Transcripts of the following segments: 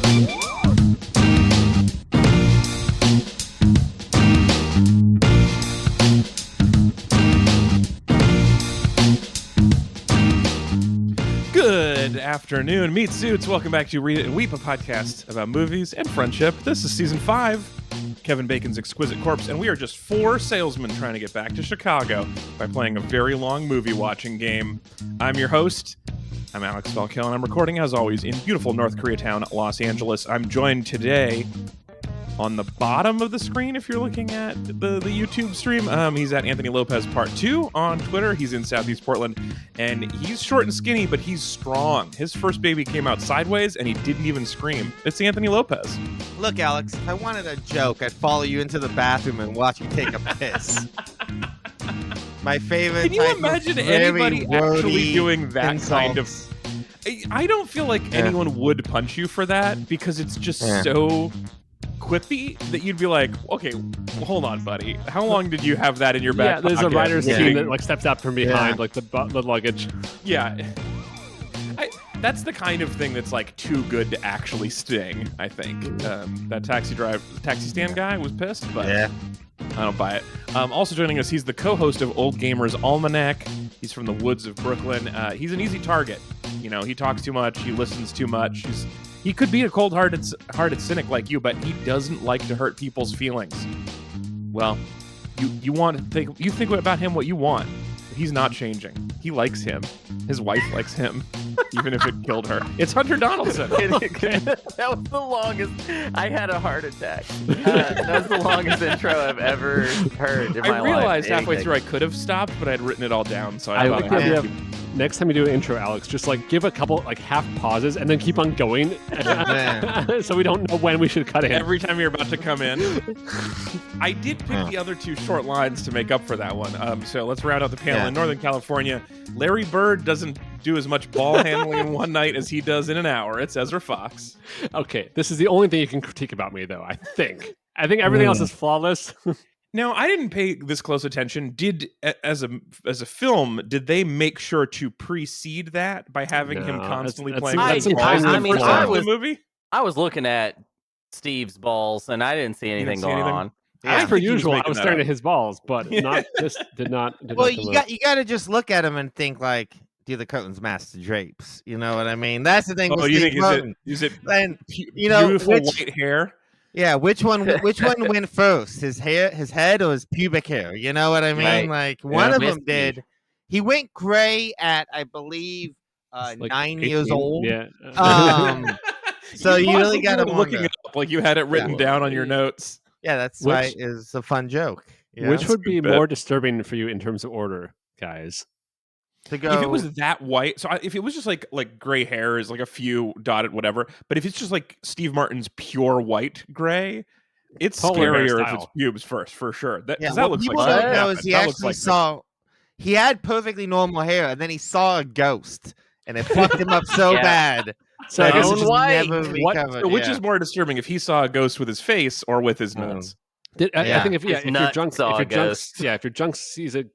Good afternoon, meat suits. Welcome back to Read It and Weep, a podcast about movies and friendship. This is season 5, Kevin Bacon's Exquisite Corpse, and we are just 4 salesmen trying to get back to Chicago by playing a very long movie watching game. I'm your host. I'm Alex Falkel, and I'm recording, as always, in beautiful North Koreatown, Los Angeles. I'm joined today on the bottom of the screen, if you're looking at the YouTube stream. He's at Anthony Lopez Part 2 on Twitter. He's in Southeast Portland, and he's short and skinny, but he's strong. His first baby came out sideways, and he didn't even scream. It's Anthony Lopez. Look, Alex, if I wanted a joke, I'd follow you into the bathroom and watch you take a piss. My favorite. Can you imagine anybody actually doing that insults. kind of... I don't feel like anyone would punch you for that, because it's just so quippy that you'd be like, okay, well, hold on, buddy. How long did you have that in your back pocket? There's a writer's team that like steps out from behind like the luggage. Yeah. That's the kind of thing that's like too good to actually sting, I think. That taxi stand guy was pissed, but I don't buy it. Also joining us, he's the co-host of Old Gamer's Almanac. He's from the woods of Brooklyn. He's an easy target. You know, he talks too much, he listens too much. He could be a cold-hearted cynic like you, but he doesn't like to hurt people's feelings. Well, you think about him what you want. He's not changing. He likes him. His wife likes him, even if it killed her. It's Hunter Donaldson. That was the longest. I had a heart attack. That was the longest intro I've ever heard in my life. I realized halfway through I could have stopped, but I had written it all down, so I thought like I had next time you do an intro, Alex, just like give a couple like half pauses and then keep on going, so we don't know when we should cut in. Every time you're about to come in. I did pick the other 2 short lines to make up for that one. So let's round out the panel. In Northern California, Larry Bird doesn't do as much ball handling in one night as he does in an hour. It's Ezra Fox. Okay, this is the only thing you can critique about me, though. I think everything else is flawless. Now, I didn't pay this close attention. As a film, did they make sure to precede that by having him constantly playing balls in the movie? I was looking at Steve's balls, and I didn't see anything going on. As per usual, I was staring at his balls, but not this did not. Well, you got to just look at him and think like, do the curtains match the drapes? You know what I mean? That's the thing. Oh, with you Steve think Martin. is it beautiful white hair? Yeah, which one went first? His head, or his pubic hair? You know what I mean? Right. Like one of them did. He went gray at, I believe, like 9 years old. Yeah. So you really got to looking it up like you had it written down on your notes. Yeah, that's why it's a fun joke. Yeah? Which would be more disturbing for you in terms of order, guys? To go, if it was that white, if it was just like gray hair is like a few dotted whatever, but if it's just like Steve Martin's pure white gray, it's scarier if it's pubes first for sure. That looks people like don't know is he actually he had perfectly normal hair, and then he saw a ghost, and it fucked him up so bad. So I guess it's just white. never recovered. Which is more disturbing, if he saw a ghost with his face or with his nuts? I think if your junk sees a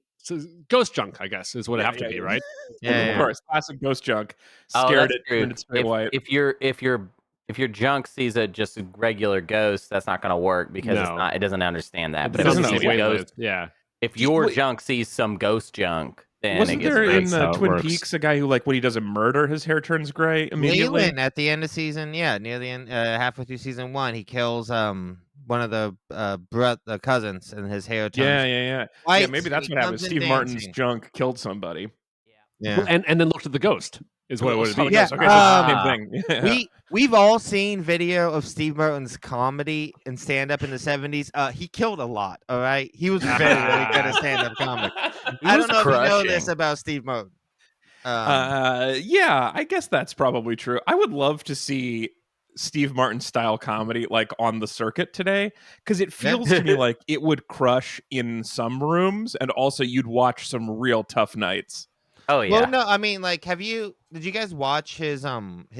ghost junk, I guess is what it have to be, right? Of course, classic ghost junk. Scared it, turned it straight white. If your junk sees a just a regular ghost, that's not going to work because it doesn't understand that. But if your junk sees some ghost junk, then wasn't there in Twin Peaks a guy who, like, when he does a murder, his hair turns gray immediately? Leyland at the end of season, near the end, halfway through season 1, he kills one of the cousins, and his hair turns white. Yeah, maybe that's what happened. Steve Martin's junk killed somebody. Yeah, and then looked at the ghost. Is what it would be. Yeah, okay, same thing. We've all seen video of Steve Martin's comedy and stand-up in the 70s. He killed a lot, all right? He was very, very good at stand-up comedy. I don't know if you know this about Steve Martin. Yeah, I guess that's probably true. I would love to see Steve Martin style comedy like on the circuit today, because it feels to me like it would crush in some rooms, and also you'd watch some real tough nights. Oh yeah. Well, no, I mean, like, did you guys watch his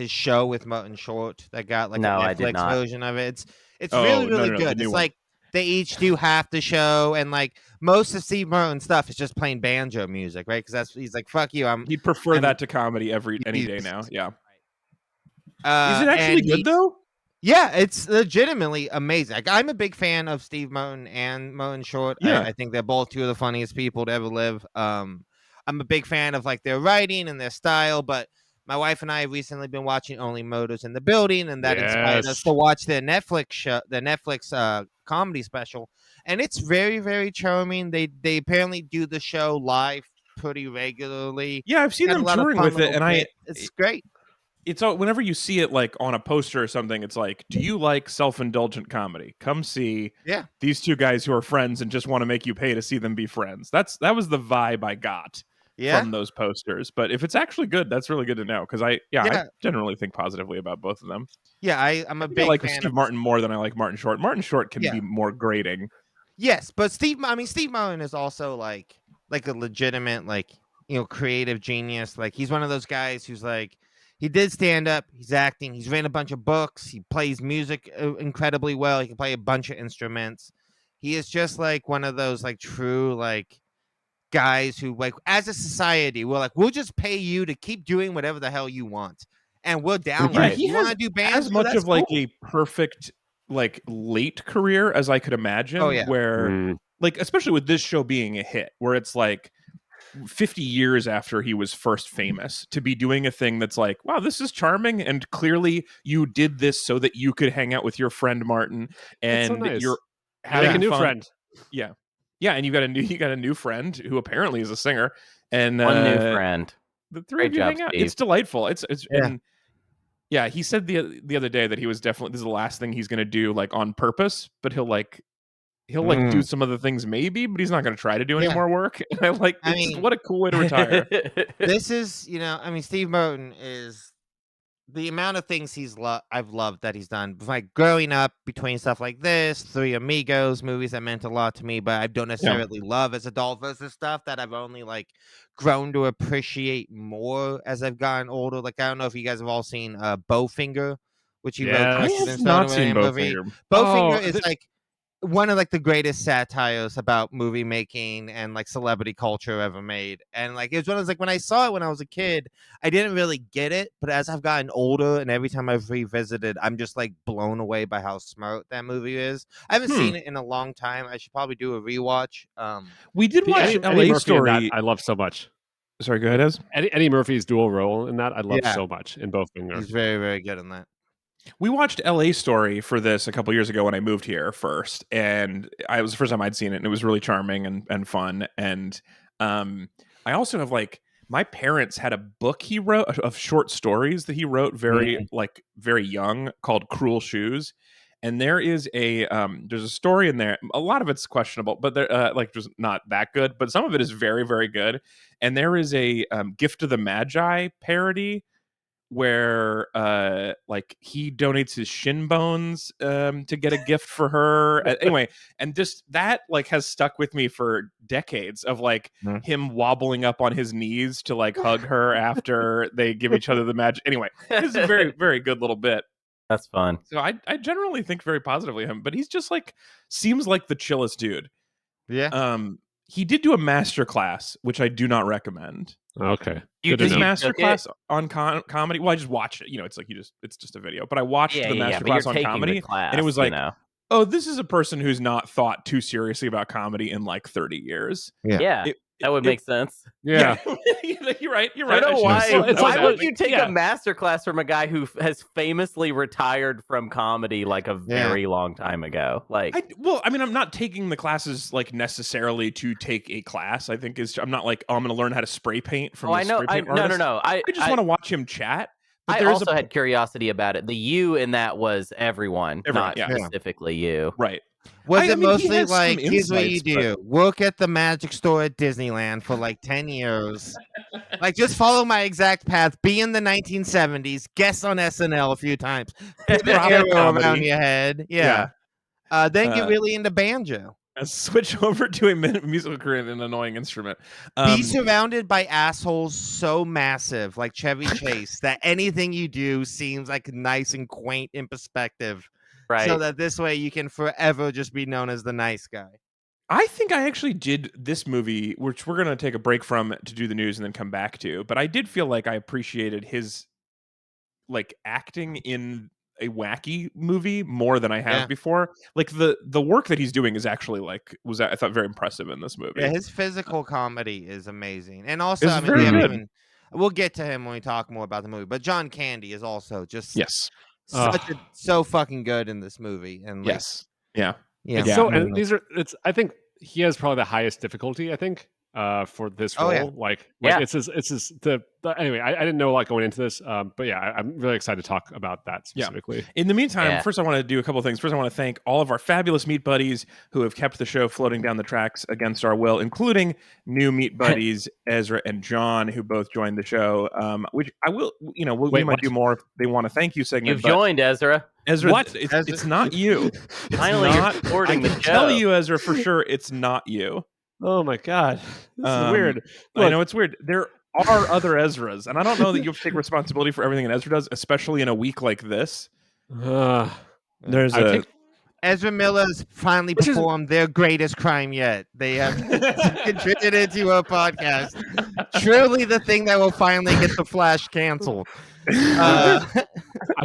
show with Martin Short that got like a Netflix version of it? It's really good. It's like they each do half the show, and like most of Steve Martin's stuff is just playing banjo music, right? Because he's like, fuck you. He'd prefer that to comedy any day now. Yeah. Is it actually good though? Yeah, it's legitimately amazing. Like, I'm a big fan of Steve Martin and Martin Short. Yeah. I think they're both two of the funniest people to ever live. I'm a big fan of like their writing and their style, but my wife and I have recently been watching Only Murders in the Building, and that inspired us to watch their Netflix comedy special. And it's very, very charming. They apparently do the show live pretty regularly. Yeah, I've seen them touring with it, and it's great. It's all, whenever you see it like on a poster or something, it's like, do you like self-indulgent comedy? Come see these two guys who are friends and just want to make you pay to see them be friends. That was the vibe I got from those posters. But if it's actually good, that's really good to know, because I generally think positively about both of them. Yeah, I'm a big like fan Steve Martin more than I like Martin Short. Martin Short can be more grating. Yes, but Steve Martin is also like a legitimate creative genius. Like, he's one of those guys who's like, he did stand up, he's acting, he's written a bunch of books, he plays music incredibly well, he can play a bunch of instruments. He is just like one of those like true like guys who, like, as a society, we're like, we'll just pay you to keep doing whatever the hell you want, and we're down with it. He want to do bands, as much of like a perfect like late career as I could imagine. Where like, especially with this show being a hit, where it's like 50 years after he was first famous, to be doing a thing that's like, wow, this is charming, and clearly you did this so that you could hang out with your friend Martin, and so nice. You're having a new fun. Friend. Yeah, and you got a new friend who apparently is a singer, and one new friend. The three of you hang out. Steve. It's delightful. It's and he said the other day that he was definitely, this is the last thing he's going to do like on purpose, but he'll do some other things maybe, but he's not going to try to do any more work. And I mean, what a cool way to retire. This is, Steve Martin is, the amount of things I've loved that he's done. Like, growing up between stuff like this, Three Amigos, movies that meant a lot to me, but I don't necessarily love as adult versus stuff that I've only like grown to appreciate more as I've gotten older. Like, I don't know if you guys have all seen Bowfinger, which he wrote. I have not seen Bowfinger. Bowfinger is like one of like the greatest satires about movie making and like celebrity culture ever made. And like, it was one of those, like, when I saw it when I was a kid, I didn't really get it, but as I've gotten older and every time I've revisited, I'm just like blown away by how smart that movie is. I haven't seen it in a long time. I should probably do a rewatch. We did watch LA Story. I love so much. Sorry, go ahead, Ez. Eddie Murphy's dual role in that I love so much in Bowfinger. He's very, very good in that. We watched LA Story for this a couple years ago when I moved here first, and it was the first time I'd seen it, and it was really charming and fun. And I also have like, my parents had a book he wrote of short stories that he wrote very young, called Cruel Shoes. And there is there's a story in there. A lot of it's questionable, but they're just not that good. But some of it is very, very good. And there is a Gift of the Magi parody where like he donates his shin bones to get a gift for her. Anyway, and just that like has stuck with me for decades, of like him wobbling up on his knees to like hug her after they give each other the magic. Anyway, it's a very, very good little bit. That's fun. So I generally think very positively of him, but he's just like, seems like the chillest dude. Yeah. He did do a master class, which I do not recommend. Okay. You did master class on comedy? Well, I just watched it. It's like it's just a video. But I watched the master class on comedy, and it was like, oh, this is a person who's not thought too seriously about comedy in like 30 years. Yeah. That would make sense. Yeah. You're right. I don't know why. Why would you take a master class from a guy who has famously retired from comedy like a very long time ago? Like, I'm not taking the classes like necessarily to take a class. I think I'm not like, I'm going to learn how to spray paint from the spray paint artist. No. I just want to watch him chat. I also had curiosity about it. The you in that was everyone not specifically you. Right. Was it mostly like, here's what you do: work at the magic store at Disneyland for like 10 years, like just follow my exact path, be in the 1970s, guest on SNL a few times, put the arrow around your head, then get really into banjo. Switch over to a musical career in an annoying instrument. Be surrounded by assholes so massive, like Chevy Chase, that anything you do seems like nice and quaint in perspective. Right. So that this way you can forever just be known as the nice guy. I think I actually did this movie, which we're going to take a break from to do the news and then come back to. But I did feel like I appreciated his like acting in a wacky movie more than I have before. Like the work that he's doing is actually I thought very impressive in this movie. Yeah, his physical comedy is amazing, and also it's very good. We'll get to him when we talk more about the movie. But John Candy is also just so fucking good in this movie. And yeah. So and I think he has probably the highest difficulty. I think for this role, anyway. I didn't know going into this, but I'm really excited to talk about that specifically. Yeah. In the meantime, first I want to do a couple of things. First, I want to thank all of our fabulous meat buddies who have kept the show floating down the tracks against our will, including new meat buddies Ezra and John, who both joined the show. Which I will, we might do more if they want to thank you segment. You've joined, Ezra. Ezra, what? It's not you. Finally, you're supporting the show. I can tell you, Ezra, for sure, it's not you. Oh my God, this is weird. Look, I know it's weird. There are other Ezras, and I don't know that you have to take responsibility for everything that Ezra does, especially in a week like this. Ezra Miller's finally performed their greatest crime yet. They have contributed to a podcast. Truly the thing that will finally get the Flash canceled. I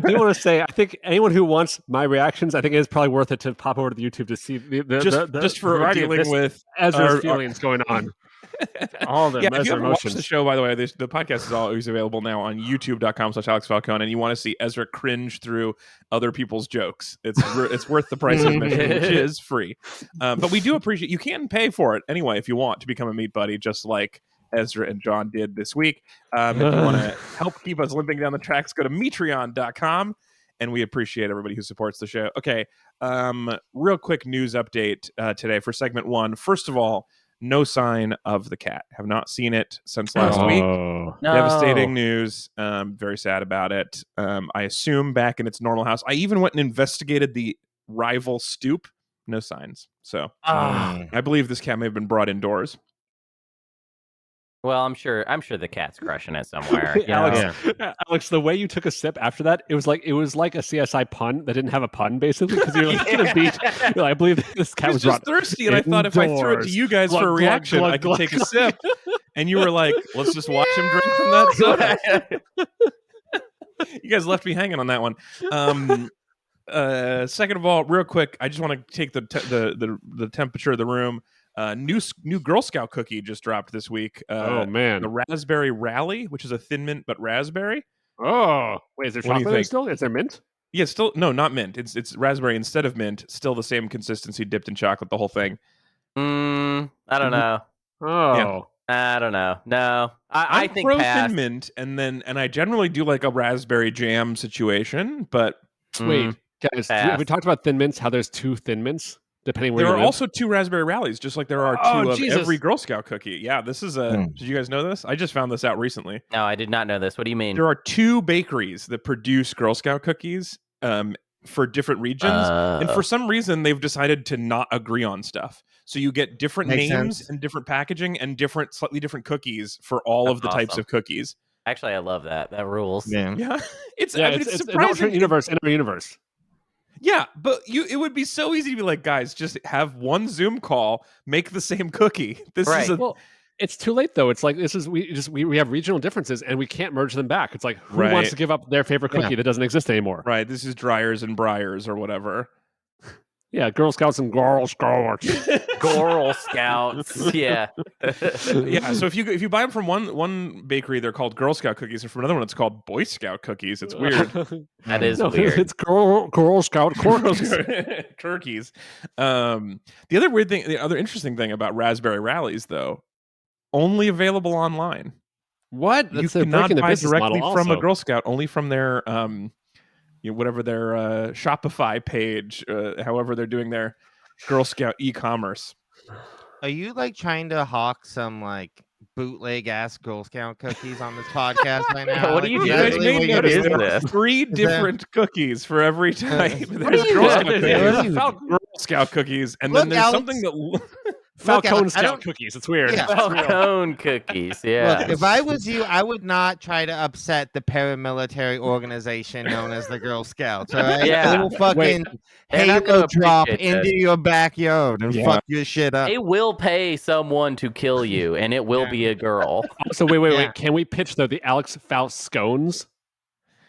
do want to say, I think anyone who wants my reactions, I think it is probably worth it to pop over to YouTube to see just for dealing with Ezra's feelings going on. All the if you haven't watched the show, by the way, the podcast is always available now on youtube.com/AlexFalcone, and you want to see Ezra cringe through other people's jokes. It's worth the price of admission, which is free. But we do appreciate you can pay for it anyway if you want to become a meat buddy, just like Ezra and John did this week. If you want to help keep us limping down the tracks, go to Metreon.com, and we appreciate everybody who supports the show. Okay, real quick news update today for segment 1. First of all, no sign of the cat. Have not seen it since last week. No. Devastating news. Very sad about it. I assume back in its normal house. I even went and investigated the rival stoop. No signs. So I believe this cat may have been brought indoors. Well, I'm sure the cat's crushing it somewhere. Alex, the way you took a sip after that, it was like a CSI pun that didn't have a pun, basically, because you're like, at a beach. You're like, I believe this cat was just thirsty, and I thought if I threw it to you guys for a reaction, I could take a sip. And you were like, let's just watch him drink from that soda. You guys left me hanging on that one. Second of all, real quick, I just want to take the temperature of the room. New Girl Scout cookie just dropped this week. Oh man, the Raspberry Rally, which is a Thin Mint but raspberry. Oh wait, is there chocolate still? Is there mint? Yeah, still no, not mint. It's raspberry instead of mint. Still the same consistency, dipped in chocolate. The whole thing. I don't know. Oh, I don't know. No, I think pro Thin Mint, and I generally do like a raspberry jam situation. But wait, guys, have we talked about Thin Mints? How there's 2 Thin Mints? There are also 2 raspberry rallies, just like there are 2 of every Girl Scout cookie. Yeah, this is Did you guys know this? I just found this out recently. No, I did not know this. What do you mean? There are 2 bakeries that produce Girl Scout cookies for different regions, and for some reason they've decided to not agree on stuff. So you get different names and different packaging and slightly different cookies for all of the types of cookies. Actually, I love that. That rules. Yeah. It's surprising. In our universe. Yeah, but it would be so easy to be like, guys, just have one Zoom call, make the same cookie. Well, it's too late though. It's like we have regional differences and we can't merge them back. It's like who wants to give up their favorite cookie that doesn't exist anymore? Right. This is Dryers and Briars or whatever. Yeah, Girl Scouts and Girl Scouts. Girl Scouts. Yeah. Yeah. So if you buy them from one bakery, they're called Girl Scout cookies, and from another one, it's called Boy Scout cookies. It's weird. That is weird. It's Girl Scout turkeys. The other interesting thing about Raspberry Rallies, though, only available online. What? You cannot buy directly from a Girl Scout. Only from their whatever their Shopify page, however they're doing their Girl Scout e-commerce. Are you trying to hawk some bootleg ass Girl Scout cookies on this podcast right now? What are you doing? There are 3 different cookies for every type. There's Girl Scout cookies, and then there's something that Falcone Scout cookies. It's weird. Yeah. Falcone cookies. Yeah. Look, if I was you, I would not try to upset the paramilitary organization known as the Girl Scouts. All right? Yeah. They will fucking halo drop into your backyard and fuck your shit up. They will pay someone to kill you, and it will be a girl. So wait. Can we pitch the Alex Faust scones?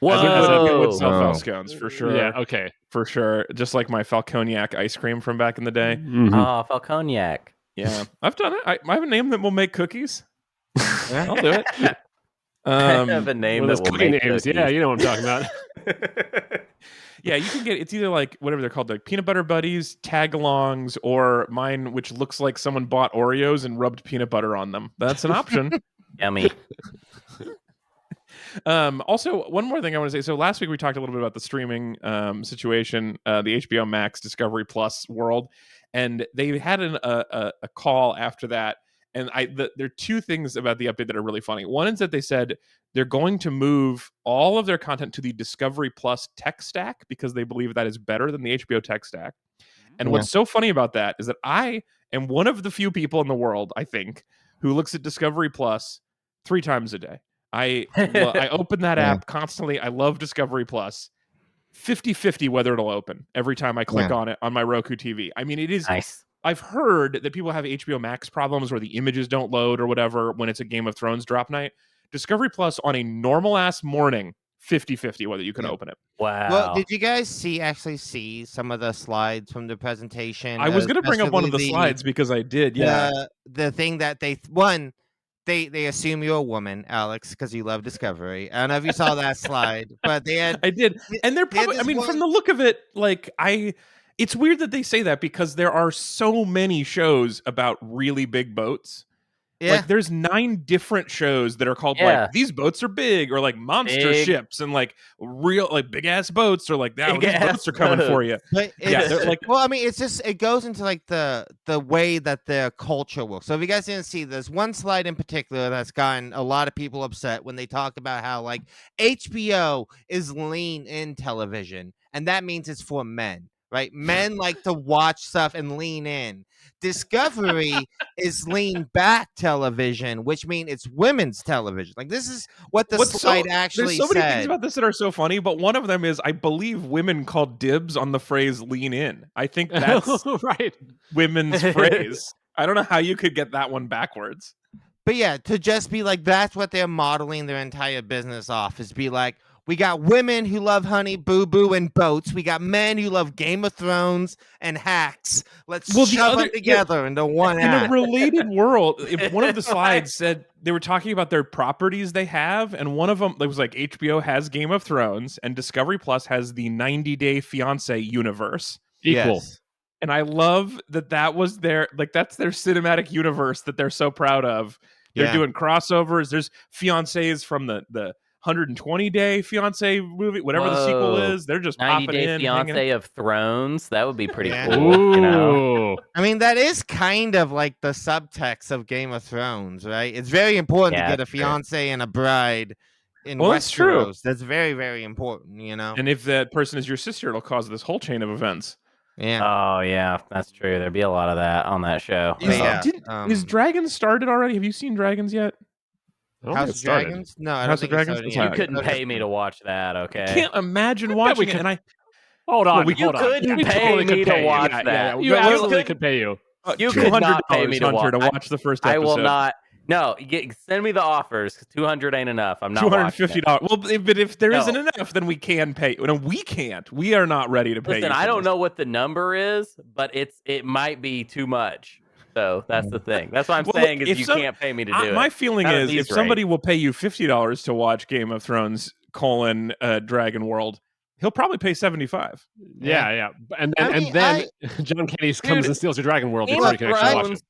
Whoa! I would sell Falcons for sure. Yeah, okay. For sure. Just like my Falconiac ice cream from back in the day. Mm-hmm. Oh, Falconiac. Yeah, I've done it. I have a name that will make cookies. I'll do it. I have a name that will make names. cookies. Yeah, you know what I'm talking about. Yeah, you can get, it's either like whatever they're called, like peanut butter buddies, tag-alongs, or mine, which looks like someone bought Oreos and rubbed peanut butter on them. That's an option. Yummy. Also, one more thing I want to say. So last week we talked a little bit about the streaming situation, the HBO Max Discovery Plus world, and they had a call after that. And there are two things about the update that are really funny. One is that they said they're going to move all of their content to the Discovery Plus tech stack because they believe that is better than the HBO tech stack. And what's so funny about that is that I am one of the few people in the world, I think, who looks at Discovery Plus 3 times a day. I open that app constantly. I love Discovery Plus. 50-50 whether it'll open every time I click on it on my Roku TV. I mean, it is nice. I've heard that people have HBO Max problems where the images don't load or whatever when it's a Game of Thrones drop night. Discovery Plus on a normal ass morning, 50-50 whether you can open it. Wow. Well, did you guys actually see some of the slides from the presentation? I was going to bring up one of the slides because I did. Yeah. The thing that they assume you're a woman, Alex, because you love Discovery. I don't know if you saw that slide, but they had. I did, and they're probably. I mean, from the look of it, like it's weird that they say that because there are so many shows about really big boats. Yeah. Like there's 9 different shows that are called like these boats are big or like monster ships and like real like big ass boats or like that these boats are coming for you. But they're like, well, I mean, it's just it goes into like the way that their culture works. So if you guys didn't see, there's one slide in particular that's gotten a lot of people upset when they talk about how like HBO is lean in television, and that means it's for men. Right, men like to watch stuff and lean in. Discovery is lean back television, which means it's women's television. Like this is what the slide actually said. There's so many things about this that are so funny, but one of them is I believe women called dibs on the phrase "lean in." I think that's right, women's phrase. I don't know how you could get that one backwards. But yeah, to just be like that's what they're modeling their entire business off is be like. We got women who love Honey Boo Boo and boats. We got men who love Game of Thrones and hacks. Let's shove them together into one app. In a related world, if one of the slides said they were talking about their properties they have, and one of them it was like HBO has Game of Thrones and Discovery Plus has the 90-Day Fiancé universe. Equal. Yes. And I love that was their like that's their cinematic universe that they're so proud of. They're doing crossovers. There's fiancés from the 120-Day Fiancé movie, whatever the sequel is. They're just 90-Day Fiancé of Thrones. That would be pretty cool. Ooh. You know? I mean, that is kind of like the subtext of Game of Thrones, right? It's very important to get a fiancé and a bride in Westeros. That's true. That's very, very important, you know? And if that person is your sister, it'll cause this whole chain of events. Yeah. Oh, yeah, that's true. There'd be a lot of that on that show. Is Dragons started already? Have you seen Dragons yet? House of Dragons? No, I don't House think of Dragons. You couldn't pay me to watch that, okay? I can't imagine watching it. And I hold on. You couldn't pay me to watch that. You absolutely could pay you. You could not pay me to watch the first episode. I will not. No, send me the offers. 200 ain't enough. I'm not $250. Well, but if there isn't enough, then we can pay. No, we can't. We are not ready to pay. Listen, I don't know what the number is, but it might be too much. So that's the thing. That's what I'm saying is you can't pay me to do it. My feeling is if somebody will pay you $50 to watch Game of Thrones : Dragon World, he'll probably pay $75. Yeah. And then John Kenny comes and steals your Dragon World before you can actually watch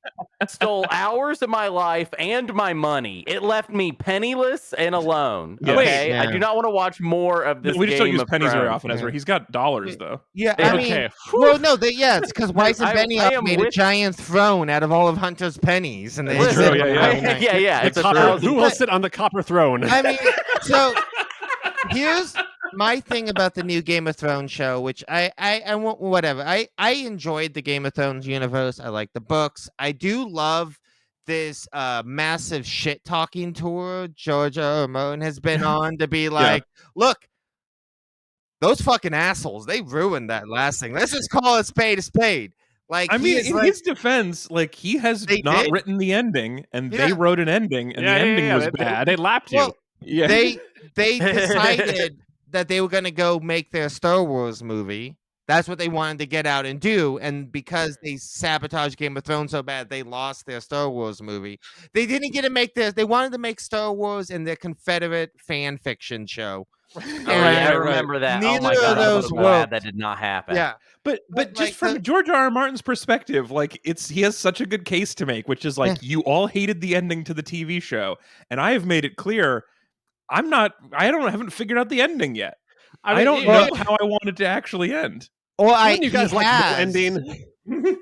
it. Stole hours of my life and my money. It left me penniless and alone. Yes. Okay, I do not want to watch more of this. We just don't use pennies very Thrones. often, Ezra. He's got dollars though. Yeah, I mean, well, no, it's because Weiss and Benioff made a giant throne out of all of Hunter's pennies, and they true. Yeah. It's who will sit on the copper throne? I mean, so here's my thing about the new Game of Thrones show, which I won't, whatever. I enjoyed the Game of Thrones universe. I like the books. I do love this massive shit talking tour George R. R. Martin has been on to be like, look, those fucking assholes, they ruined that last thing. Let's just call a spade. Like, I mean, in his defense, like he has not written the ending, and they wrote an ending, and the ending was bad. They lapped you. Well, they decided that they were going to go make their Star Wars movie. That's what they wanted to get out and do. And because they sabotaged Game of Thrones so bad, they lost their Star Wars movie. They didn't get to make this. They wanted to make Star Wars and their Confederate fan fiction show. I remember that. Neither oh my God, of those glad that did not happen. Yeah. But just like from George R.R. Martin's perspective, like he has such a good case to make, which is like you all hated the ending to the TV show, and I have made it clear I haven't figured out the ending yet. I don't know how I want it to actually end. Or you guys like the ending.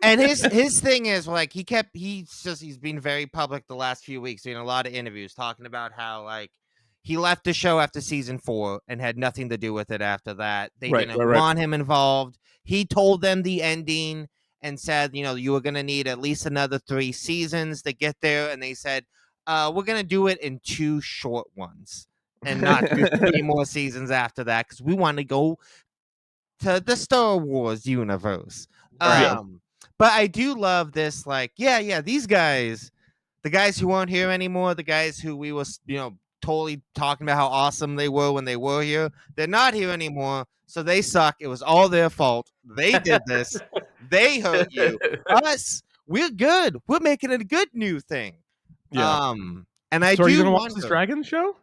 And his thing is like he's been very public the last few weeks, doing a lot of interviews talking about how like he left the show after season 4 and had nothing to do with it after that. They didn't want him involved. He told them the ending and said, you were going to need at least another 3 seasons to get there. And they said, we're going to do it in 2 short ones and not do 3 more seasons after that because we want to go to the Star Wars universe. But I do love this. Like, these guys, the guys who aren't here anymore, the guys who we was, totally talking about how awesome they were when they were here. They're not here anymore, so they suck. It was all their fault. They did this. They hurt you. Us, we're good. We're making it a good new thing. Yeah. And I so do are you gonna watch this Dragon show?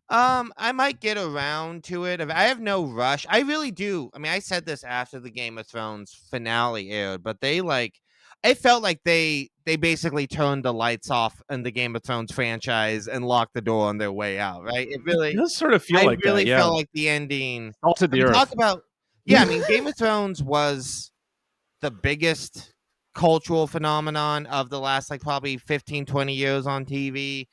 I might get around to it. I have no rush. I really do. I mean, I said this after the Game of Thrones finale aired, but it felt like they basically turned the lights off in the Game of Thrones franchise and locked the door on their way out, right? It does sort of feel like that. I really felt like the ending. Salted the earth. Talk about, I mean, Game of Thrones was the biggest cultural phenomenon of the last like probably 15, 20 years on TV.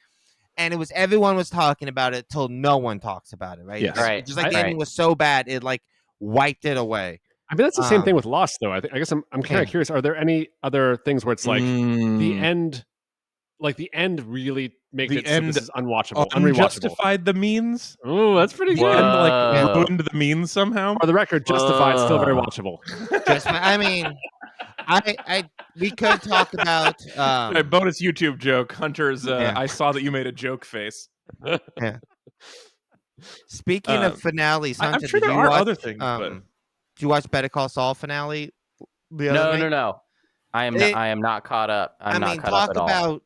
And everyone was talking about it till no one talks about it, right? Yes. Right. Just like the ending was so bad, it like wiped it away. I mean, that's the same thing with Lost, though. I guess I'm kind of curious. Are there any other things where it's like the end, really makes it so this is unwatchable, unrewatchable? Unjustified the means. Oh, that's pretty good. And like ruined the means somehow. For the record, Justified still very watchable. I mean, we could talk about a bonus YouTube joke. Hunter's. I saw that you made a joke face. Yeah. Speaking of finales, Hunter, I'm sure there are other things. Did you watch Better Call Saul finale? No. I am not caught up. I'm not caught up at all. Talk about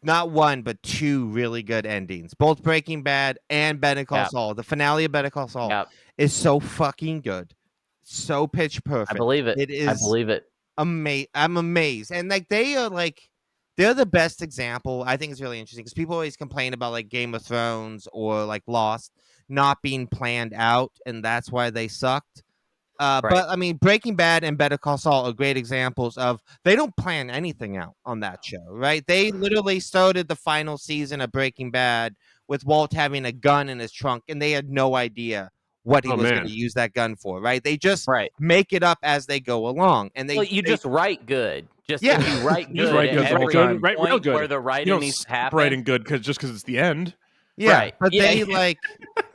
not one but 2 really good endings, both Breaking Bad and Better Call Saul. The finale of Better Call Saul is so fucking good, so pitch perfect. I believe it. I believe it. I'm amazed, and like they're the best example. I think it's really interesting because people always complain about like Game of Thrones or like Lost not being planned out, and that's why they sucked. But I mean, Breaking Bad and Better Call Saul are great examples of they don't plan anything out on that show, right? They literally started the final season of Breaking Bad with Walt having a gun in his trunk, and they had no idea what he was going to use that gun for, right? They just make it up as they go along, and just write good. If you write good, real good where the writing needs to happen. Writing good because it's the end. Yeah, but they like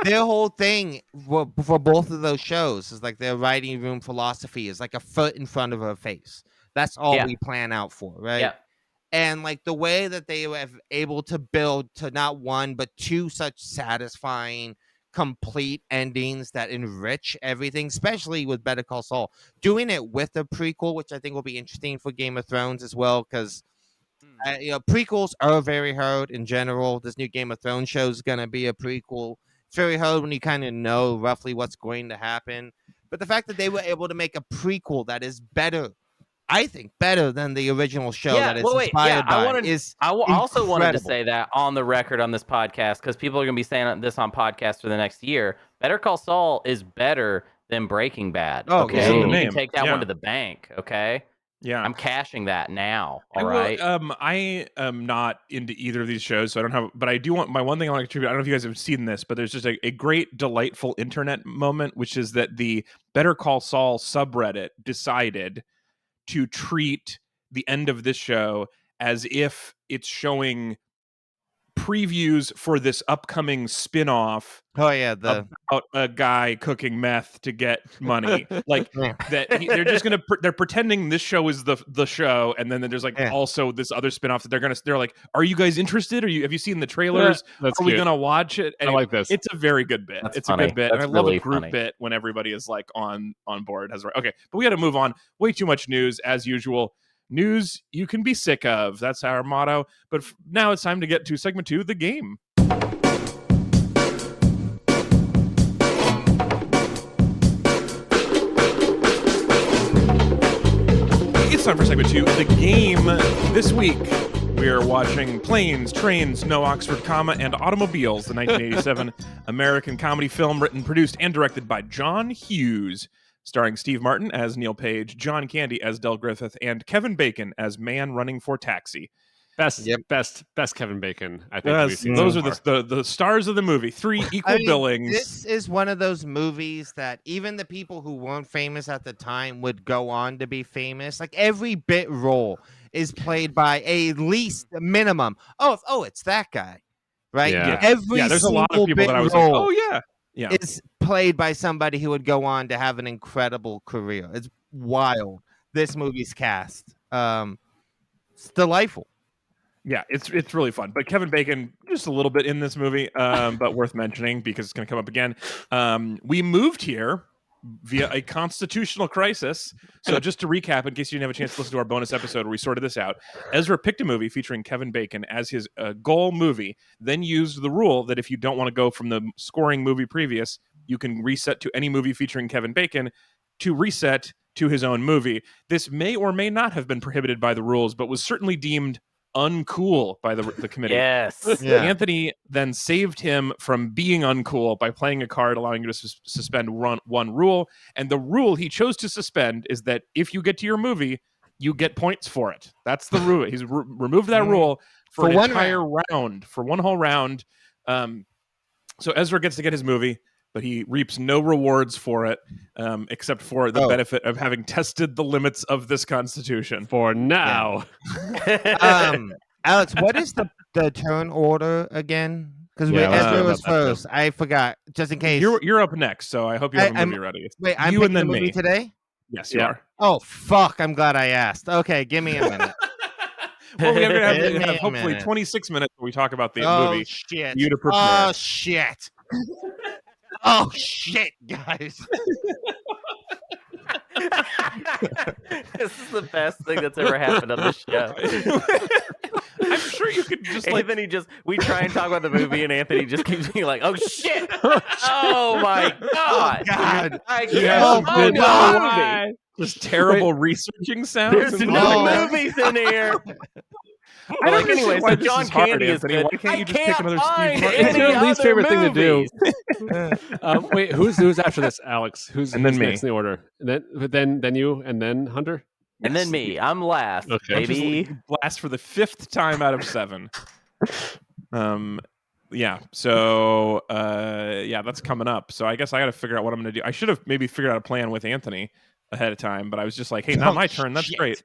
their whole thing for both of those shows is like their writing room philosophy is like a foot in front of her face. That's all we plan out for, right? Yeah. And like the way that they have able to build to not 1 but 2 such satisfying, complete endings that enrich everything, especially with Better Call Saul. Doing it with a prequel, which I think will be interesting for Game of Thrones as well, because prequels are very hard in general. This new Game of Thrones show is going to be a prequel. It's very hard when you kind of know roughly what's going to happen. But the fact that they were able to make a prequel that is better, I think, better than the original show that it's inspired by is I also wanted to say that on the record on this podcast because people are going to be saying this on podcasts for the next year. Better Call Saul is better than Breaking Bad. Oh, okay. You can take that one to the bank. Okay. Yeah, I'm cashing that now. All right. I am not into either of these shows, so I don't have. But I do want my one thing I want to contribute. I don't know if you guys have seen this, but there's just a great, delightful internet moment, which is that the Better Call Saul subreddit decided to treat the end of this show as if it's showing previews for this upcoming spin-off. Oh yeah, about a guy cooking meth to get money. Like they're just gonna they're pretending this show is the show, and then there's also this other spin-off that they're like, are you guys interested? Have you seen the trailers? Are we gonna watch it? And I like this. It's a very good bit. That's it's funny. a good bit. That's and I love really a group funny. bit when everybody is like on board. Okay, but we got to move on. Way too much news as usual. News you can be sick of. That's our motto. But now it's time to get to segment 2, the game. It's time for segment 2, the game. This week, we are watching Planes, Trains, No Oxford Comma, and Automobiles, the 1987 American comedy film written, produced, and directed by John Hughes, starring Steve Martin as Neil Page, John Candy as Del Griffith, and Kevin Bacon as Man Running for Taxi. Best Kevin Bacon, I think. Those are the stars of the movie. 3 equal billings. This is one of those movies that even the people who weren't famous at the time would go on to be famous. Like every bit role is played by at least a minimum. Oh, it's that guy, right? Yeah. There's a lot of people that I was like, oh yeah, it's played by somebody who would go on to have an incredible career. It's wild. This movie's cast. It's delightful. Yeah, it's really fun. But Kevin Bacon, just a little bit in this movie, but worth mentioning because it's going to come up again. We moved here via a constitutional crisis. So just to recap, in case you didn't have a chance to listen to our bonus episode where we sorted this out, Ezra picked a movie featuring Kevin Bacon as his goal movie, then used the rule that if you don't want to go from the scoring movie previous, you can reset to any movie featuring Kevin Bacon to reset to his own movie. This may or may not have been prohibited by the rules, but was certainly deemed uncool by the committee. Yes. Yeah. Anthony then saved him from being uncool by playing a card allowing you to suspend one rule. And the rule he chose to suspend is that if you get to your movie, you get points for it. That's the rule. He's removed that rule for an entire round, for one whole round. So Ezra gets to get his movie, but he reaps no rewards for it, except for the benefit of having tested the limits of this Constitution. For now. Alex, what is the turn order again? Because Ezra was first. I forgot, just in case. You're up next, so I hope you have a movie ready. Wait, I'm picking the movie today? Yes, you are. Oh, fuck. I'm glad I asked. Okay, give me a minute. Well, we're going to have hopefully 26 minutes where we talk about the movie. Shit. You to prepare. Oh, shit. Oh, shit, guys. This is the best thing that's ever happened on this show. I'm sure you could just Anthony we try and talk about the movie, and Anthony just keeps being like, "Oh shit! Oh my god! Oh, god! I can't! Just terrible researching sounds. There's no movies in here." I don't anyway, so John Candy is good. Why can't you just pick another Steve Martin? It's your least favorite thing to do. Wait, who's after this, Alex? Who's next in the order? Then you, and then Hunter, and then me. I'm last. Okay, baby. Blast for the 5th time out of 7. Yeah. So that's coming up. So I guess I got to figure out what I'm going to do. I should have maybe figured out a plan with Anthony ahead of time, but I was just like, hey, not my turn. That's great.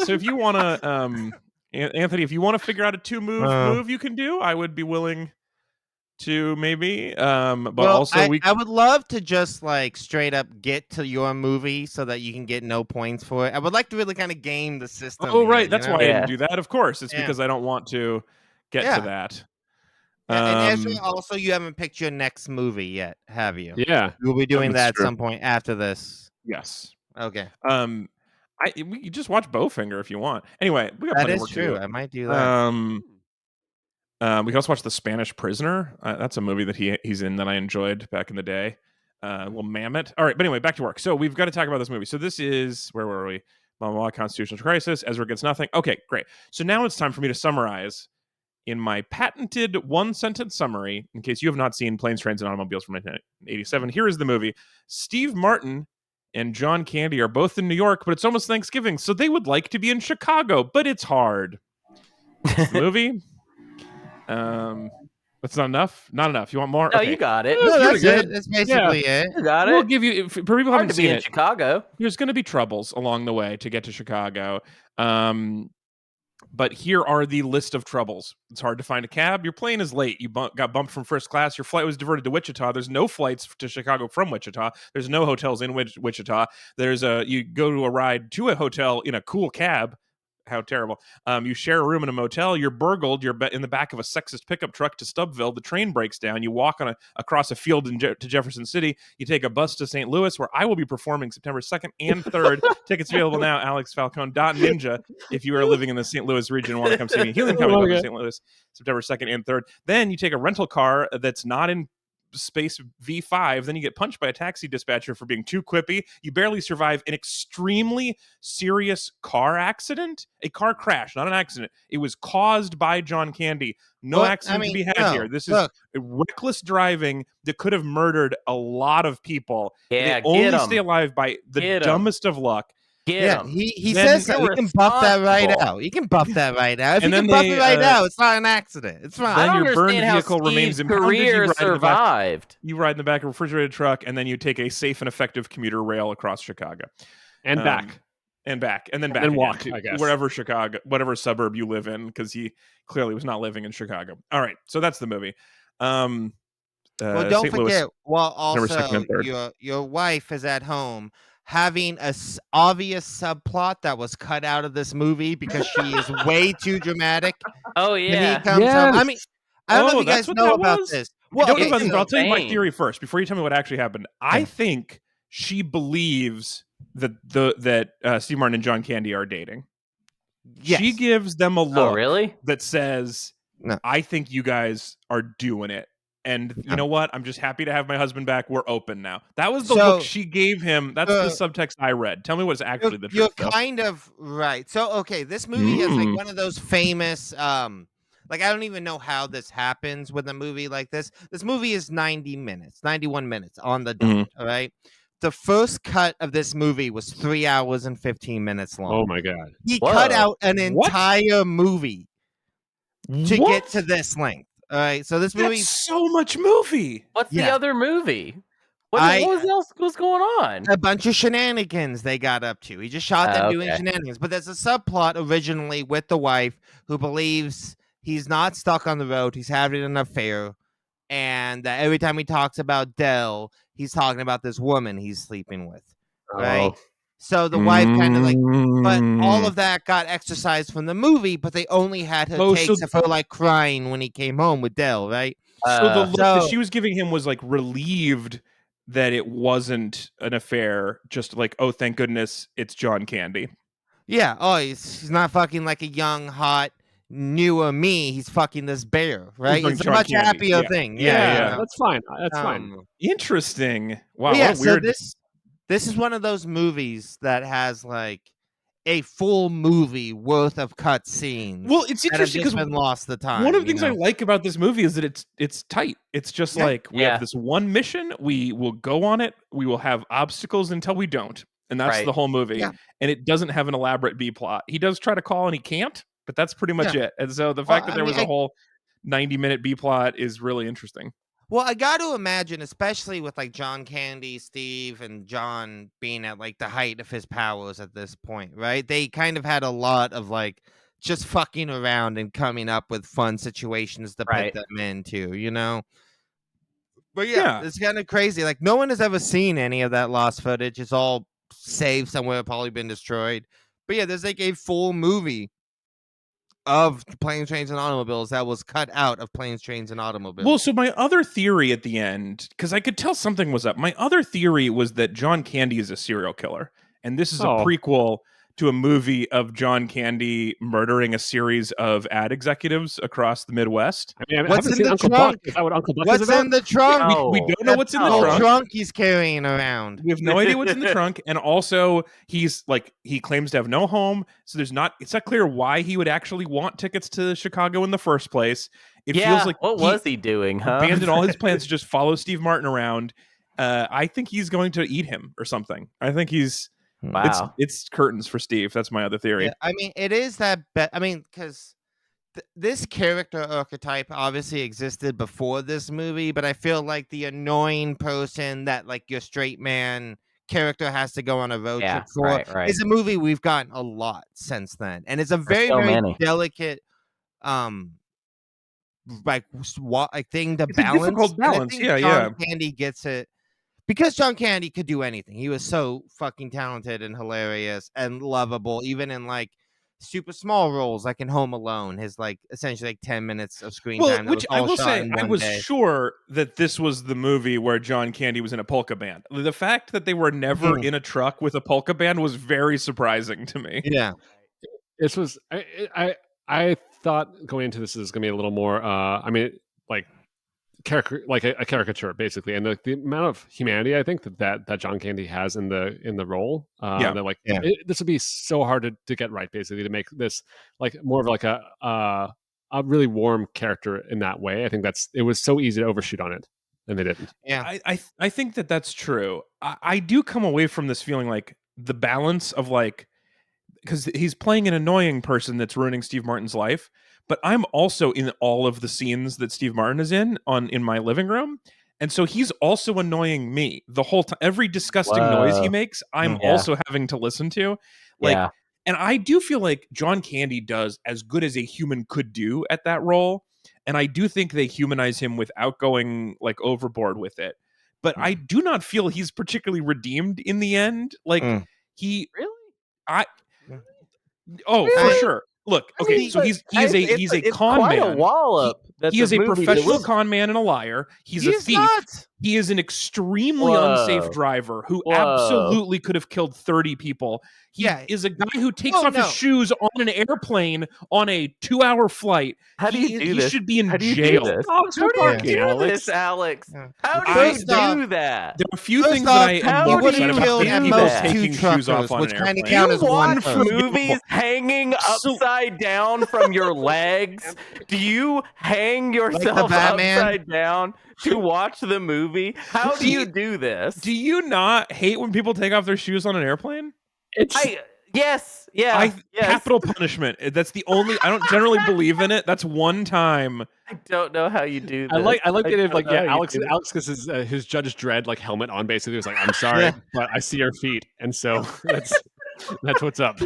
So if you want to Anthony, if you want to figure out a 2-move you can do, I would be willing to maybe but also I would love to just like straight up get to your movie so that you can get no points for it. I would like to really kind of game the system. Oh, right, that's why I didn't do that. Of course, it's because I don't want to get to that. And Ezra, also, you haven't picked your next movie yet, have you? Yeah, we'll be doing that at some point after this. Yes. Okay. We just watch Bowfinger if you want. Anyway, we got plenty of work to do. That is true. I might do that. We can also watch The Spanish Prisoner. That's a movie that he's in that I enjoyed back in the day. Little Mammoth. All right, but anyway, back to work. So we've got to talk about this movie. So this is, where were we? Blah, blah, blah, Constitutional Crisis. Ezra gets nothing. Okay, great. So now it's time for me to summarize in my patented 1-sentence summary, in case you have not seen Planes, Trains, and Automobiles from 1987. Here is the movie. Steve Martin and John Candy are both in New York, but it's almost Thanksgiving, so they would like to be in Chicago, but it's hard. That's the movie. That's not enough. Not enough. You want more? No, okay. You got it. No, that's it. That's basically it. You got it. We'll give you. For people who haven't seen in Chicago. There's going to be troubles along the way to get to Chicago. But here are the list of troubles. It's hard to find a cab. Your plane is late. You got bumped from first class. Your flight was diverted to Wichita. There's no flights to Chicago from Wichita. There's no hotels in Wichita. You go to a ride to a hotel in a cool cab. How terrible. You share a room in a motel. You're burgled. You're in the back of a sexist pickup truck to Stubbville. The train breaks down. You walk across a field to Jefferson City. You take a bus to St. Louis, where I will be performing September 2nd and 3rd. Tickets available now, alexfalcone.ninja. If you are living in the St. Louis region and want to come see me, Healing Comedy Club in St. Louis, September 2nd and 3rd. Then you take a rental car that's not in space V5, then you get punched by a taxi dispatcher for being too quippy. You barely survive an extremely serious car accident, a car crash, not an accident. It was caused by John Candy. No accident to be had here. This is reckless driving that could have murdered a lot of people. Yeah, they only stay alive by the dumbest of luck. He says that. We can buff that right out. He can buff that right out. If he can buff it right out, it's not an accident. It's fine. Then your burned vehicle remains impounded. Career survived. You ride in the back of a refrigerated truck, and then you take a safe and effective commuter rail across Chicago. And back. And back. And then back. And walk, I guess. Whatever suburb you live in, because he clearly was not living in Chicago. All right. So that's the movie. Well, don't St. forget. Louis, well, also, your wife is at home having a obvious subplot that was cut out of this movie because she is way too dramatic. Oh yeah. He comes home. I mean, I don't know if you guys know about this. Well, I don't know about this, but I'll tell you my theory first before you tell me what actually happened. I think she believes that Steve Martin and John Candy are dating. Yes. She gives them a look that says, I think you guys are doing it. And you know what? I'm just happy to have my husband back. We're open now. That was the look she gave him. That's the subtext I read. Tell me what's actually the truth. You're kind of right. So, okay, this movie is like one of those famous, like I don't even know how this happens with a movie like this. This movie is 91 minutes on the dot, all right? The first cut of this movie was 3 hours and 15 minutes long. Oh, my God. He cut out an entire movie to get to this length. All right, so this movie so much movie. What's the other movie? What else was going on? A bunch of shenanigans they got up to. He just shot them doing shenanigans. But there's a subplot originally with the wife who believes he's not stuck on the road. He's having an affair, and every time he talks about Dell, he's talking about this woman he's sleeping with. Right. So the wife kind of but all of that got exercised from the movie, but they only had her takes of her like crying when he came home with Dell, right? So the look that she was giving him was like relieved that it wasn't an affair, just like, oh, thank goodness it's John Candy. Yeah. Oh, he's not fucking like a young, hot, newer me. He's fucking this bear, right? It's a much happier thing. Yeah. That's fine. That's fine. Interesting. Wow. Yeah, what a weird... This is one of those movies that has like a full movie worth of cut scenes. Well, it's interesting because been lost the time. One of the things I like about this movie is that it's tight. It's just like we have this one mission. We will go on it. We will have obstacles until we don't, and that's the whole movie. Yeah. And it doesn't have an elaborate B plot. He does try to call and he can't, but that's pretty much it. And so the fact that there was a whole 90-minute B plot is really interesting. Well, I got to imagine, especially with like John Candy, Steve, and John being at like the height of his powers at this point, right? They kind of had a lot of like just fucking around and coming up with fun situations to put them into, you know? But yeah, it's kind of crazy. Like no one has ever seen any of that lost footage. It's all saved somewhere, probably been destroyed. But yeah, there's like a full movie of Planes, Trains, and Automobiles that was cut out of Planes, Trains, and Automobiles. Well, so my other theory at the end, because I could tell something was up, my other theory was that John Candy is a serial killer. And this is a prequel to a movie of John Candy murdering a series of ad executives across the Midwest. I mean, what's in the trunk? Is that what Uncle Buck is about? In the trunk? No. We don't know what's in the trunk. Trunk he's carrying around. We have no idea what's in the trunk, and also he's like he claims to have no home, so it's not clear why he would actually want tickets to Chicago in the first place. It feels like what was he doing? Abandoned all his plans to just follow Steve Martin around. I think he's going to eat him or something. I think he's. Wow, it's curtains for Steve. That's my other theory. Yeah, I mean, it is that. I mean, because this character archetype obviously existed before this movie, but I feel like the annoying person that like your straight man character has to go on a road trip for is a movie we've gotten a lot since then, and it's a very delicate like thing to balance. A difficult balance. John Candy gets it because John Candy could do anything. He was so fucking talented and hilarious and lovable, even in like super small roles, like in Home Alone. His like essentially like 10 minutes of screen time. Which I will say, I was sure that this was the movie where John Candy was in a polka band. The fact that they were never in a truck with a polka band was very surprising to me. Yeah, this was I thought going into this is going to be a little more. I mean, like a caricature, basically, and the amount of humanity I think that John Candy has in the role. This would be so hard to get right, basically, to make this like more of like a really warm character in that way. I think it was so easy to overshoot on it, and they didn't. Yeah, I think that's true. I do come away from this feeling like the balance of like. Because he's playing an annoying person that's ruining Steve Martin's life, but I'm also in all of the scenes that Steve Martin is in my living room, and so he's also annoying me the whole time. Every disgusting noise he makes, I'm also having to listen to. And I do feel like John Candy does as good as a human could do at that role, and I do think they humanize him without going like overboard with it. But I do not feel he's particularly redeemed in the end. Like he really, for sure. Look, okay, so he's a con man. A wallop. He is a professional con man and a liar. He's a thief. Not. He is an extremely unsafe driver who absolutely could have killed 30 people. He is a guy who takes off his shoes on an airplane on a 2-hour flight. How do you do this? He should be in jail. How do you do this, Alex? How do you do that? There are a few things that I am more upset about people taking shoes off on an airplane. You watch movies hanging upside down from your legs? Do you hang yourself upside down to watch the movie? How do you do this? Do you not hate when people take off their shoes on an airplane? Yes. Capital punishment. That's the only. I don't generally believe in it. That's one time. I don't know how you do this. I like the idea of like Alex gets his Judge Dredd like helmet on. Basically, it's like, I'm sorry, but I see your feet, and so that's what's up.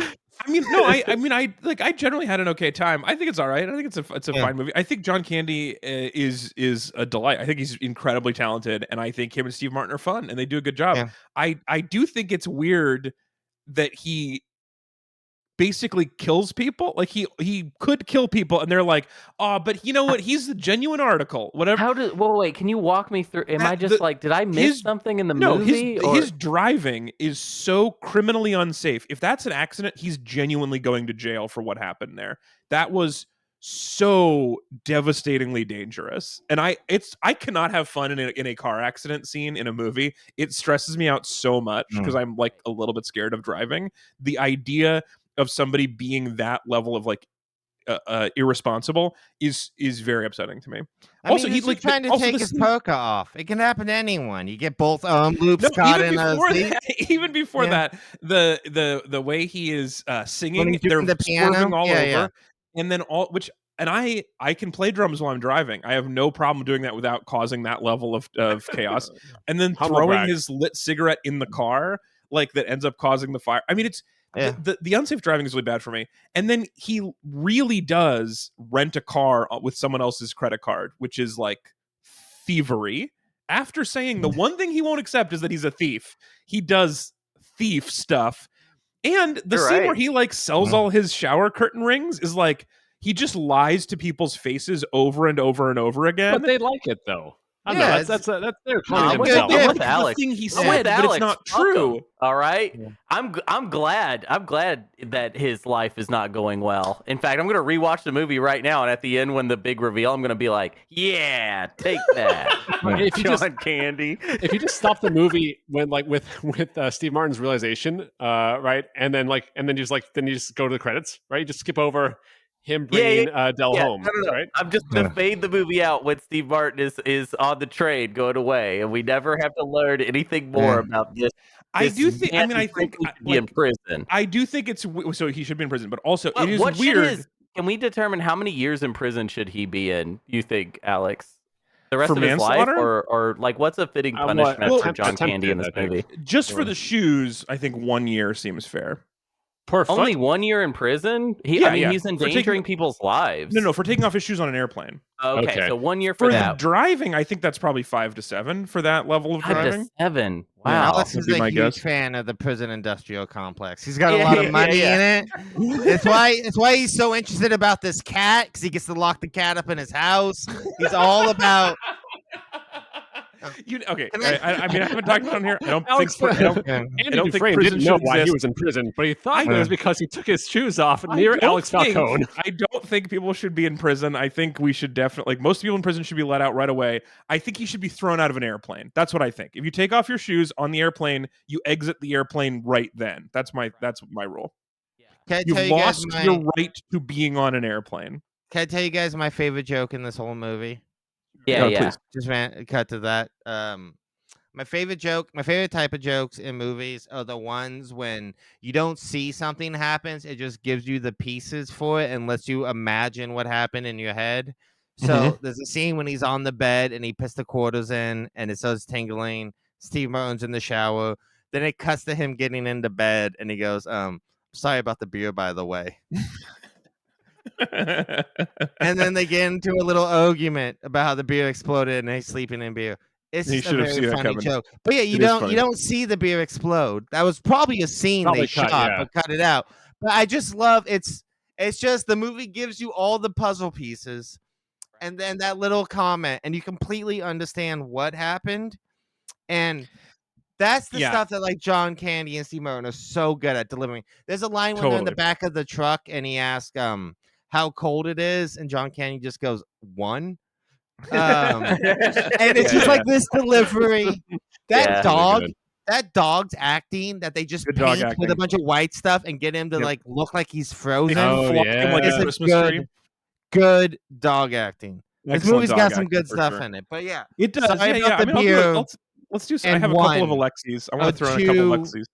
I mean, no, I generally had an okay time. I think it's all right. I think it's a fine movie. I think John Candy is a delight. I think he's incredibly talented, and I think him and Steve Martin are fun, and they do a good job. Yeah. I do think it's weird that he basically kills people. Like he could kill people, and they're like, oh, but you know what? He's the genuine article. Whatever. Wait, can you walk me through? Am I just did I miss something in the movie? His driving is so criminally unsafe. If that's an accident, he's genuinely going to jail for what happened there. That was so devastatingly dangerous, and I cannot have fun in a car accident scene in a movie. It stresses me out so much because I'm like a little bit scared of driving. The idea of somebody being that level of like irresponsible is very upsetting to me. He's like trying to take his poker off. It can happen to anyone. You get both loops caught in a seat. Even before that, the way he is singing, they're the piano swerving all over. And then I can play drums while I'm driving. I have no problem doing that without causing that level of chaos. And then throwing his lit cigarette in the car, like that ends up causing the fire. I mean, it's the unsafe driving is really bad for me. And then he really does rent a car with someone else's credit card, which is like thievery. After saying the one thing he won't accept is that he's a thief, he does thief stuff. And the scene where he like sells all his shower curtain rings is like he just lies to people's faces over and over and over again. But they like it though. I don't know. That's their I'm with Alex. The thing he said, but it's not true. All right. Yeah. I'm glad that his life is not going well. In fact, I'm going to rewatch the movie right now, and at the end, when the big reveal, I'm going to be like, "Yeah, take that, John Candy." If you just stop the movie when like with Steve Martin's realization, right, and then you just go to the credits, right? You just skip over him bringing Dell home, right? I'm just gonna fade the movie out when Steve Martin is on the train going away, and we never have to learn anything more about this. I do think. I mean, I think he should be in prison. I do think it's so he should be in prison, but also it is weird. Can we determine how many years in prison should he be in? You think, Alex? The rest For of his life, manslaughter? or like, what's a fitting punishment for John Candy in this movie? Just for the shoes, I think 1 year seems fair. Only 1 year in prison? He's endangering people's lives. No, for taking off his shoes on an airplane. Okay. So 1 year for that. The driving, I think that's probably 5 to 7 for that level of 5 driving. to 7. Wow. Yeah, Alex is a huge fan of the prison industrial complex. He's got a lot of money in it. It's why he's so interested about this cat, because he gets to lock the cat up in his house. He's all about. Okay. I mean, I haven't talked about him here. I don't think Dufresne didn't know why he was in prison, but he thought it was because he took his shoes off near Alex Falcone. I don't think people should be in prison. I think we should definitely, like, most people in prison should be let out right away. I think he should be thrown out of an airplane. That's what I think. If you take off your shoes on the airplane, you exit the airplane right then. That's my rule. You've lost your right to being on an airplane. Can I tell you guys my favorite joke in this whole movie? Yeah. Please. Just cut to that. My favorite type of jokes in movies are the ones when you don't see something happens. It just gives you the pieces for it and lets you imagine what happened in your head. So there's a scene when he's on the bed and he puts the quarters in and it starts tingling. Steve Martin's in the shower. Then it cuts to him getting into bed and he goes, sorry about the beer, by the way. And then they get into a little argument about how the beer exploded and he's sleeping in beer. It's just a very funny joke. But yeah, you don't see the beer explode. That was probably a scene they shot, but cut it out. But I just love it's just the movie gives you all the puzzle pieces and then that little comment and you completely understand what happened. And that's the stuff that like John Candy and Steve Martin are so good at delivering. There's a line when they're in the back of the truck and he asks how cold it is, and John Candy just goes 1. And it's just like this delivery. That dog's acting that they just paint with a bunch of white stuff and get him to like look like he's frozen. Good dog acting. This movie's got some good stuff in it, but yeah, it does. Let's do some. I have a couple of Alexis. I want to throw in a couple of Alexis.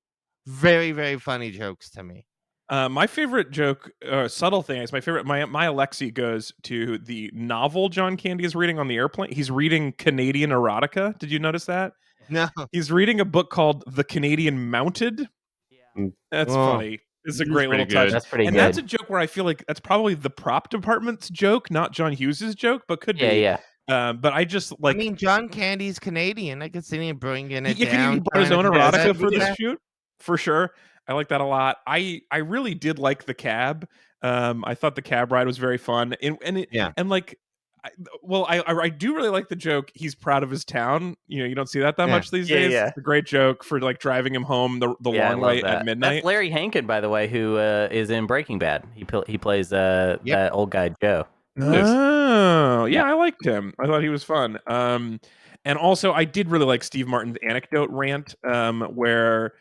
Very, very funny jokes to me. My favorite joke, subtle thing, is my favorite. My Alexi goes to the novel John Candy is reading on the airplane. He's reading Canadian erotica. Did you notice that? No. He's reading a book called The Canadian Mounted. Yeah. That's funny. It's a great little touch. That's pretty good. That's a joke where I feel like that's probably the prop department's joke, not John Hughes's joke, but could be. Yeah. But I just like. I mean, John Candy's Canadian. I could see him bringing it down. He brought his own erotica for this shoot, for sure. I like that a lot. I really did like the cab. I thought the cab ride was very fun, and like, I do really like the joke. He's proud of his town. You don't see that much these days. Yeah. It's a great joke for like driving him home the long way at midnight. That's Larry Hankin, by the way, who is in Breaking Bad. He plays that old guy Joe. Oh, yeah, I liked him. I thought he was fun. And also I did really like Steve Martin's anecdote rant, where.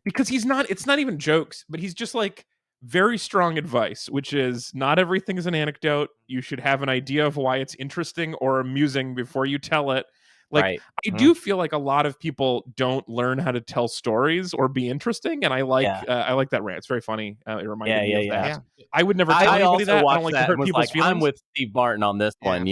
Because it's not even jokes, but he's just like very strong advice, which is not everything is an anecdote. You should have an idea of why it's interesting or amusing before you tell it. Like, I do feel like a lot of people don't learn how to tell stories or be interesting, and I like that rant. It's very funny. It reminded me of that. I would never tell anybody that. I don't like to hurt people's feelings. I'm with Steve Martin on this one,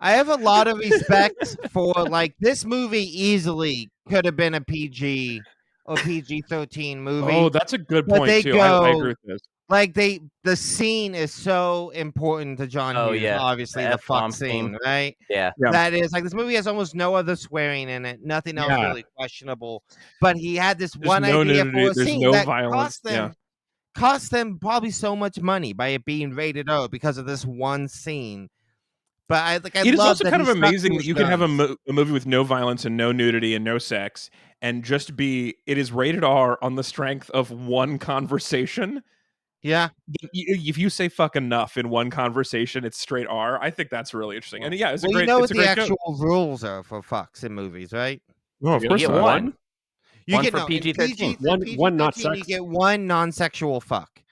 I have a lot of respect for like this movie easily could have been a PG or PG-13 movie. Oh, that's a good point too. I agree with this. Like the scene is so important to John Hughes. Yeah. Obviously, the fuck scene, right? Yeah. That is like this movie has almost no other swearing in it. Nothing else really questionable. But he had this one idea for a scene that cost them probably so much money by it being rated R because of this one scene. But it is also kind of amazing that you can have a movie with no violence and no nudity and no sex, and just it is rated R on the strength of one conversation. Yeah. If you say fuck enough in one conversation, it's straight R. I think that's really interesting. And yeah, it's a great. You know what the actual rules are for fucks in movies, right? No, of course not. One. You get for PG-13. One not sex. You get one non-sexual fuck.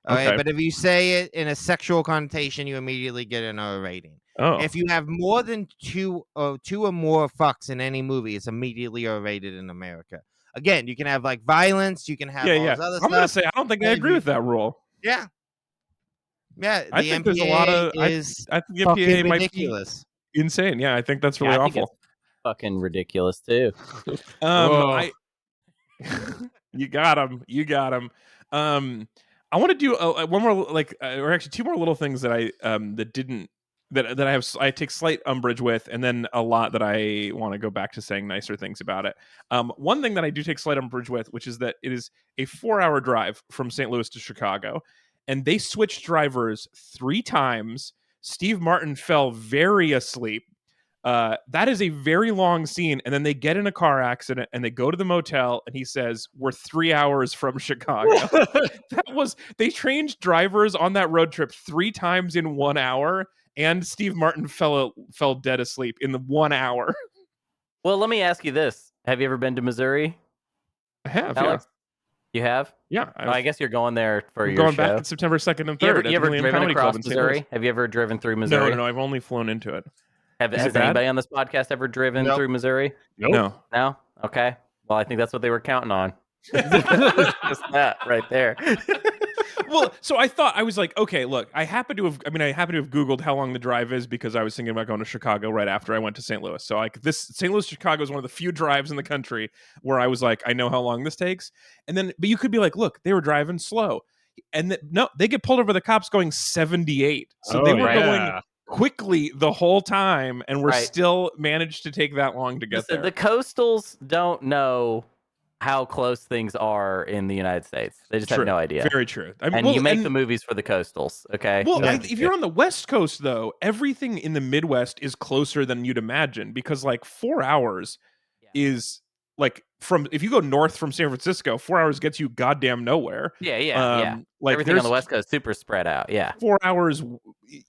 Okay, but if you say it in a sexual connotation, you immediately get an R rating. Oh. If you have more than two or more fucks in any movie, it's immediately R-rated in America. Again, you can have like violence, you can have all this other stuff. I'm gonna say I don't think I agree with that rule. Yeah. Yeah, I the think there's a lot MPA of. is I think the fucking MPA might be ridiculous. insane. Yeah, I think that's Yeah, really I think awful. it's fucking ridiculous too. I. You got him. You got him. I want to do one more, like, or actually two more little things that I that didn't that I take slight umbrage with, and then a lot that I want to go back to saying nicer things about it. One thing that I do take slight umbrage with, which is that it is a 4-hour drive from St. Louis to Chicago, and they switched drivers 3 times. Steve Martin fell very asleep. That is a very long scene, and then they get in a car accident and they go to the motel, and he says, "We're 3 hours from Chicago." They changed drivers on that road trip 3 times in 1 hour, and Steve Martin fell dead asleep in the 1 hour. Well, let me ask you this: have you ever been to Missouri? I have, Alex? You have? yeah. I guess you're going there for I'm your going show. back on September 2nd and 3rd. You at the ever William driven Comedy Club across in St. Louis. Missouri? Have you ever driven through Missouri? No. I've only flown into it. Has anybody on this podcast ever driven through Missouri? Nope. No? Okay. Well, I think that's what they were counting on. Just that right there. Well, so I was like, okay, look, I happen to have Googled how long the drive is because I was thinking about going to Chicago right after I went to St. Louis. So this St. Louis to Chicago is one of the few drives in the country where I was like, I know how long this takes. And then, but you could be like, look, they were driving slow, and no, they get pulled over the cops going 78. So they were going quickly the whole time, and we're still managed to take that long to get there. The coastals don't know how close things are in the United States. They just have no idea. Very true. I mean, and you make the movies for the coastals, okay? Well, if you're on the West Coast, though, everything in the Midwest is closer than you'd imagine, because like 4 hours is like if you go north from San Francisco, 4 hours gets you goddamn nowhere. Yeah. Like everything on the West Coast super spread out. Yeah. 4 hours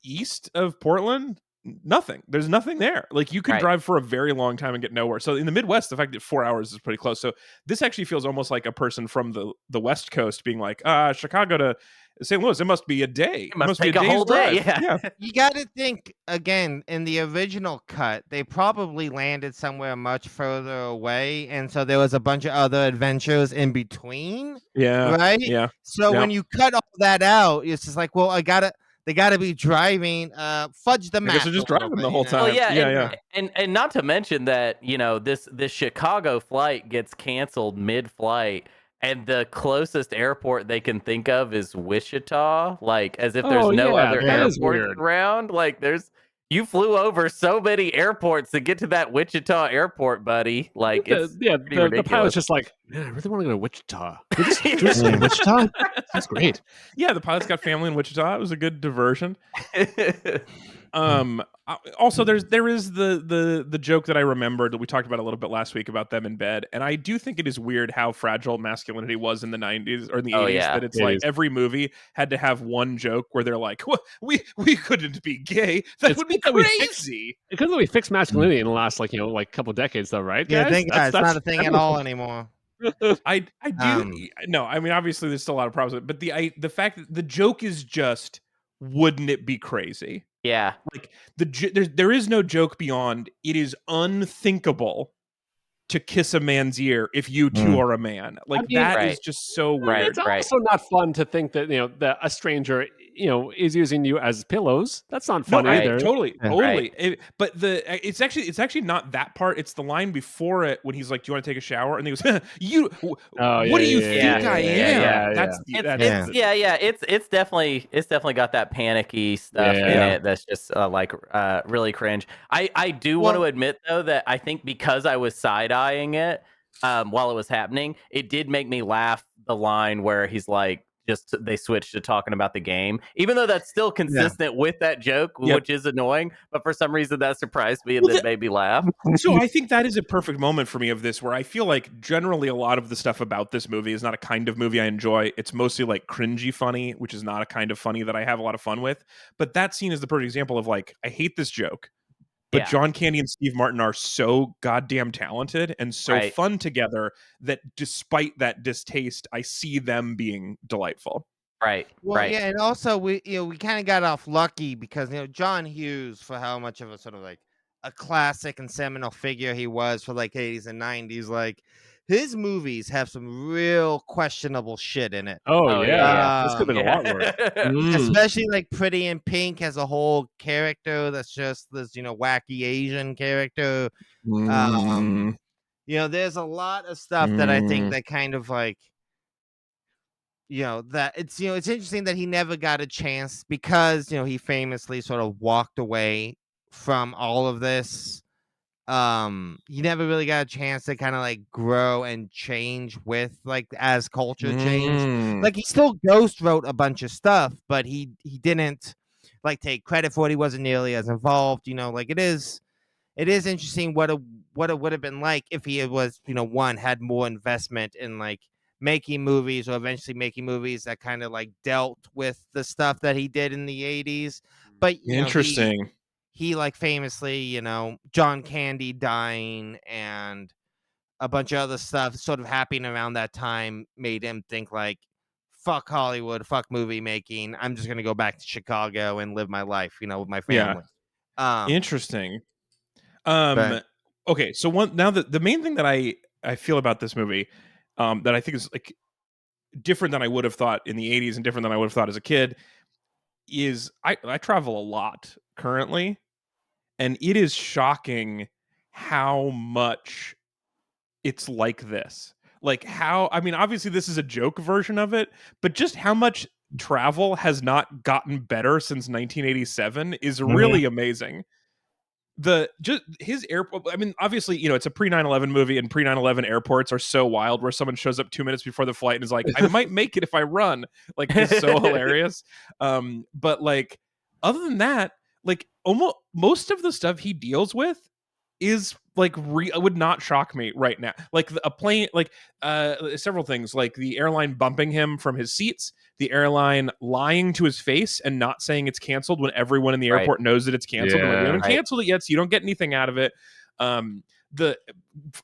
east of Portland, nothing. There's nothing there. Like you could drive for a very long time and get nowhere. So in the Midwest, the fact that 4 hours is pretty close. So this actually feels almost like a person from the West Coast being like, Chicago to St. Louis, it must be a day. It must take be a whole day. Yeah. You got to think again. In the original cut, they probably landed somewhere much further away, and so there was a bunch of other adventures in between. Yeah. Right. Yeah. So when you cut all that out, it's just like, well, they got to be driving. Fudge the map. I guess they're just driving the whole time. Well, yeah. And not to mention that this Chicago flight gets canceled mid-flight, and the closest airport they can think of is Wichita. Like as if there's no other airports around. Like you flew over so many airports to get to that Wichita airport, buddy. Like the pilot's just like, man, I really want to go to Wichita. Wichita? That's great. Yeah, the pilot's got family in Wichita. It was a good diversion. Also, there is the joke that I remembered that we talked about a little bit last week about them in bed, and I do think it is weird how fragile masculinity was in the 90s or in the 80s. That it's like every movie had to have one joke where they're like, well, we couldn't be gay. That would be crazy. Because we fixed masculinity in the last couple decades, though, right? Yeah, guys? That's not a thing at all anymore. I do no. I mean, obviously, there's still a lot of problems with it, but the fact that the joke is just, wouldn't it be crazy? Yeah, like there is no joke beyond it is unthinkable to kiss a man's ear if you two are a man. Like that is just so weird. It's also not fun to think that that a stranger is using you as pillows. That's not fun either. Totally. But it's actually not that part. It's the line before it when he's like, "Do you want to take a shower?" And he goes, "What do you think I am?" It's definitely got that panicky stuff in it. That's just really cringe. I do want to admit though that I think because I was side-eyeing it while it was happening, it did make me laugh. The line where he's like, they switched to talking about the game, even though that's still consistent with that joke, which is annoying. But for some reason, that surprised me and that made me laugh. So I think that is a perfect moment for me of this, where I feel like generally a lot of the stuff about this movie is not a kind of movie I enjoy. It's mostly like cringy funny, which is not a kind of funny that I have a lot of fun with. But that scene is the perfect example of like, I hate this joke. But John Candy and Steve Martin are so goddamn talented and so fun together that despite that distaste, I see them being delightful. Right. Yeah, and also we kind of got off lucky because John Hughes, for how much of a sort of like a classic and seminal figure he was for like 80s and 90s, like his movies have some real questionable shit in it. Oh yeah. This could have been a lot worse. Especially like Pretty in Pink has a whole character that's just this, wacky Asian character. There's a lot of stuff that I think that kind of like, that it's interesting that he never got a chance because he famously sort of walked away from all of this. He never really got a chance to kind of like grow and change with like as culture changed. Like he still ghost wrote a bunch of stuff, but he didn't like take credit for it. He wasn't nearly as involved. Like it is interesting what it would have been like if he was had more investment in like making movies or eventually making movies that kind of like dealt with the stuff that he did in the 80s. But interesting. He like famously, John Candy dying and a bunch of other stuff sort of happening around that time made him think like, fuck Hollywood, fuck movie making. I'm just going to go back to Chicago and live my life, with my family. Interesting. Okay. So the main thing that I feel about this movie, that I think is like different than I would have thought in the 80s and different than I would have thought as a kid is I travel a lot currently. And it is shocking how much it's like this. Like obviously this is a joke version of it, but just how much travel has not gotten better since 1987 is really amazing. His airport, obviously, it's a pre 9/11 movie, and pre 9/11 airports are so wild where someone shows up 2 minutes before the flight and is like, I might make it if I run. Like, it's so hilarious. But like, other than that, like almost most of the stuff he deals with is like would not shock me right now. Like a plane, like several things, like the airline bumping him from his seats, the airline lying to his face and not saying it's canceled when everyone in the airport knows that it's canceled. Yeah, like, we haven't canceled it yet, so you don't get anything out of it. The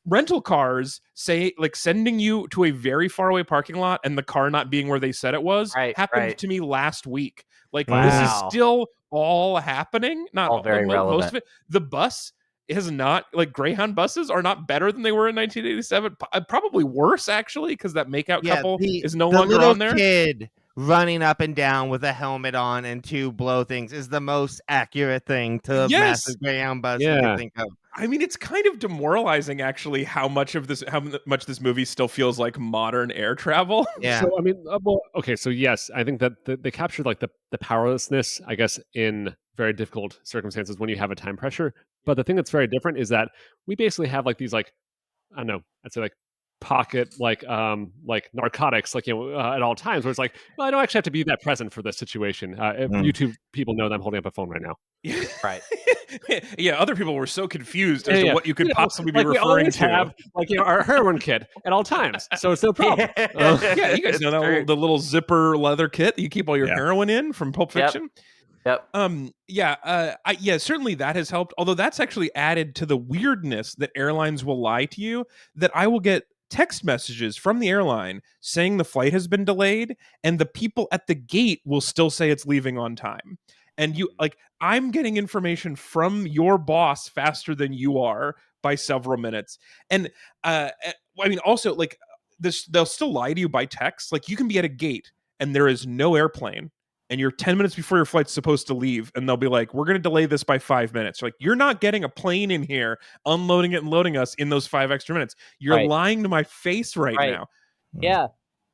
rental cars sending you to a very far away parking lot and the car not being where they said it was happened to me last week. Like this is still all happening. Not all very relevant. Most of it. The bus is not like Greyhound buses are not better than they were in 1987. Probably worse actually, because that makeout couple is no longer on there. Kid running up and down with a helmet on and two blow things is the most accurate thing to a massive Greyhound bus you can think of. It's kind of demoralizing, actually, how much this movie still feels like modern air travel. Yeah. So okay. So yes, I think that they captured like the powerlessness, I guess, in very difficult circumstances when you have a time pressure. But the thing that's very different is that we basically have like these like, I don't know, I'd say like pocket like narcotics like at all times where it's like, well, I don't actually have to be that present for this situation. YouTube people know that I'm holding up a phone right now. Right. Yeah, other people were so confused as to what you could possibly be referring to. Have, our heroin kit at all times, so it's no problem. Yeah, you guys know that the little zipper leather kit that you keep all your heroin in from Pulp Fiction. Yep. Certainly that has helped. Although that's actually added to the weirdness that airlines will lie to you. That I will get text messages from the airline saying the flight has been delayed, and the people at the gate will still say it's leaving on time. And I'm getting information from your boss faster than you are by several minutes. And also like this, they'll still lie to you by text. Like you can be at a gate and there is no airplane, and you're 10 minutes before your flight's supposed to leave, and they'll be like, we're going to delay this by 5 minutes. Like, you're not getting a plane in here, unloading it and loading us in those 5 extra minutes. You're lying to my face right now. Yeah.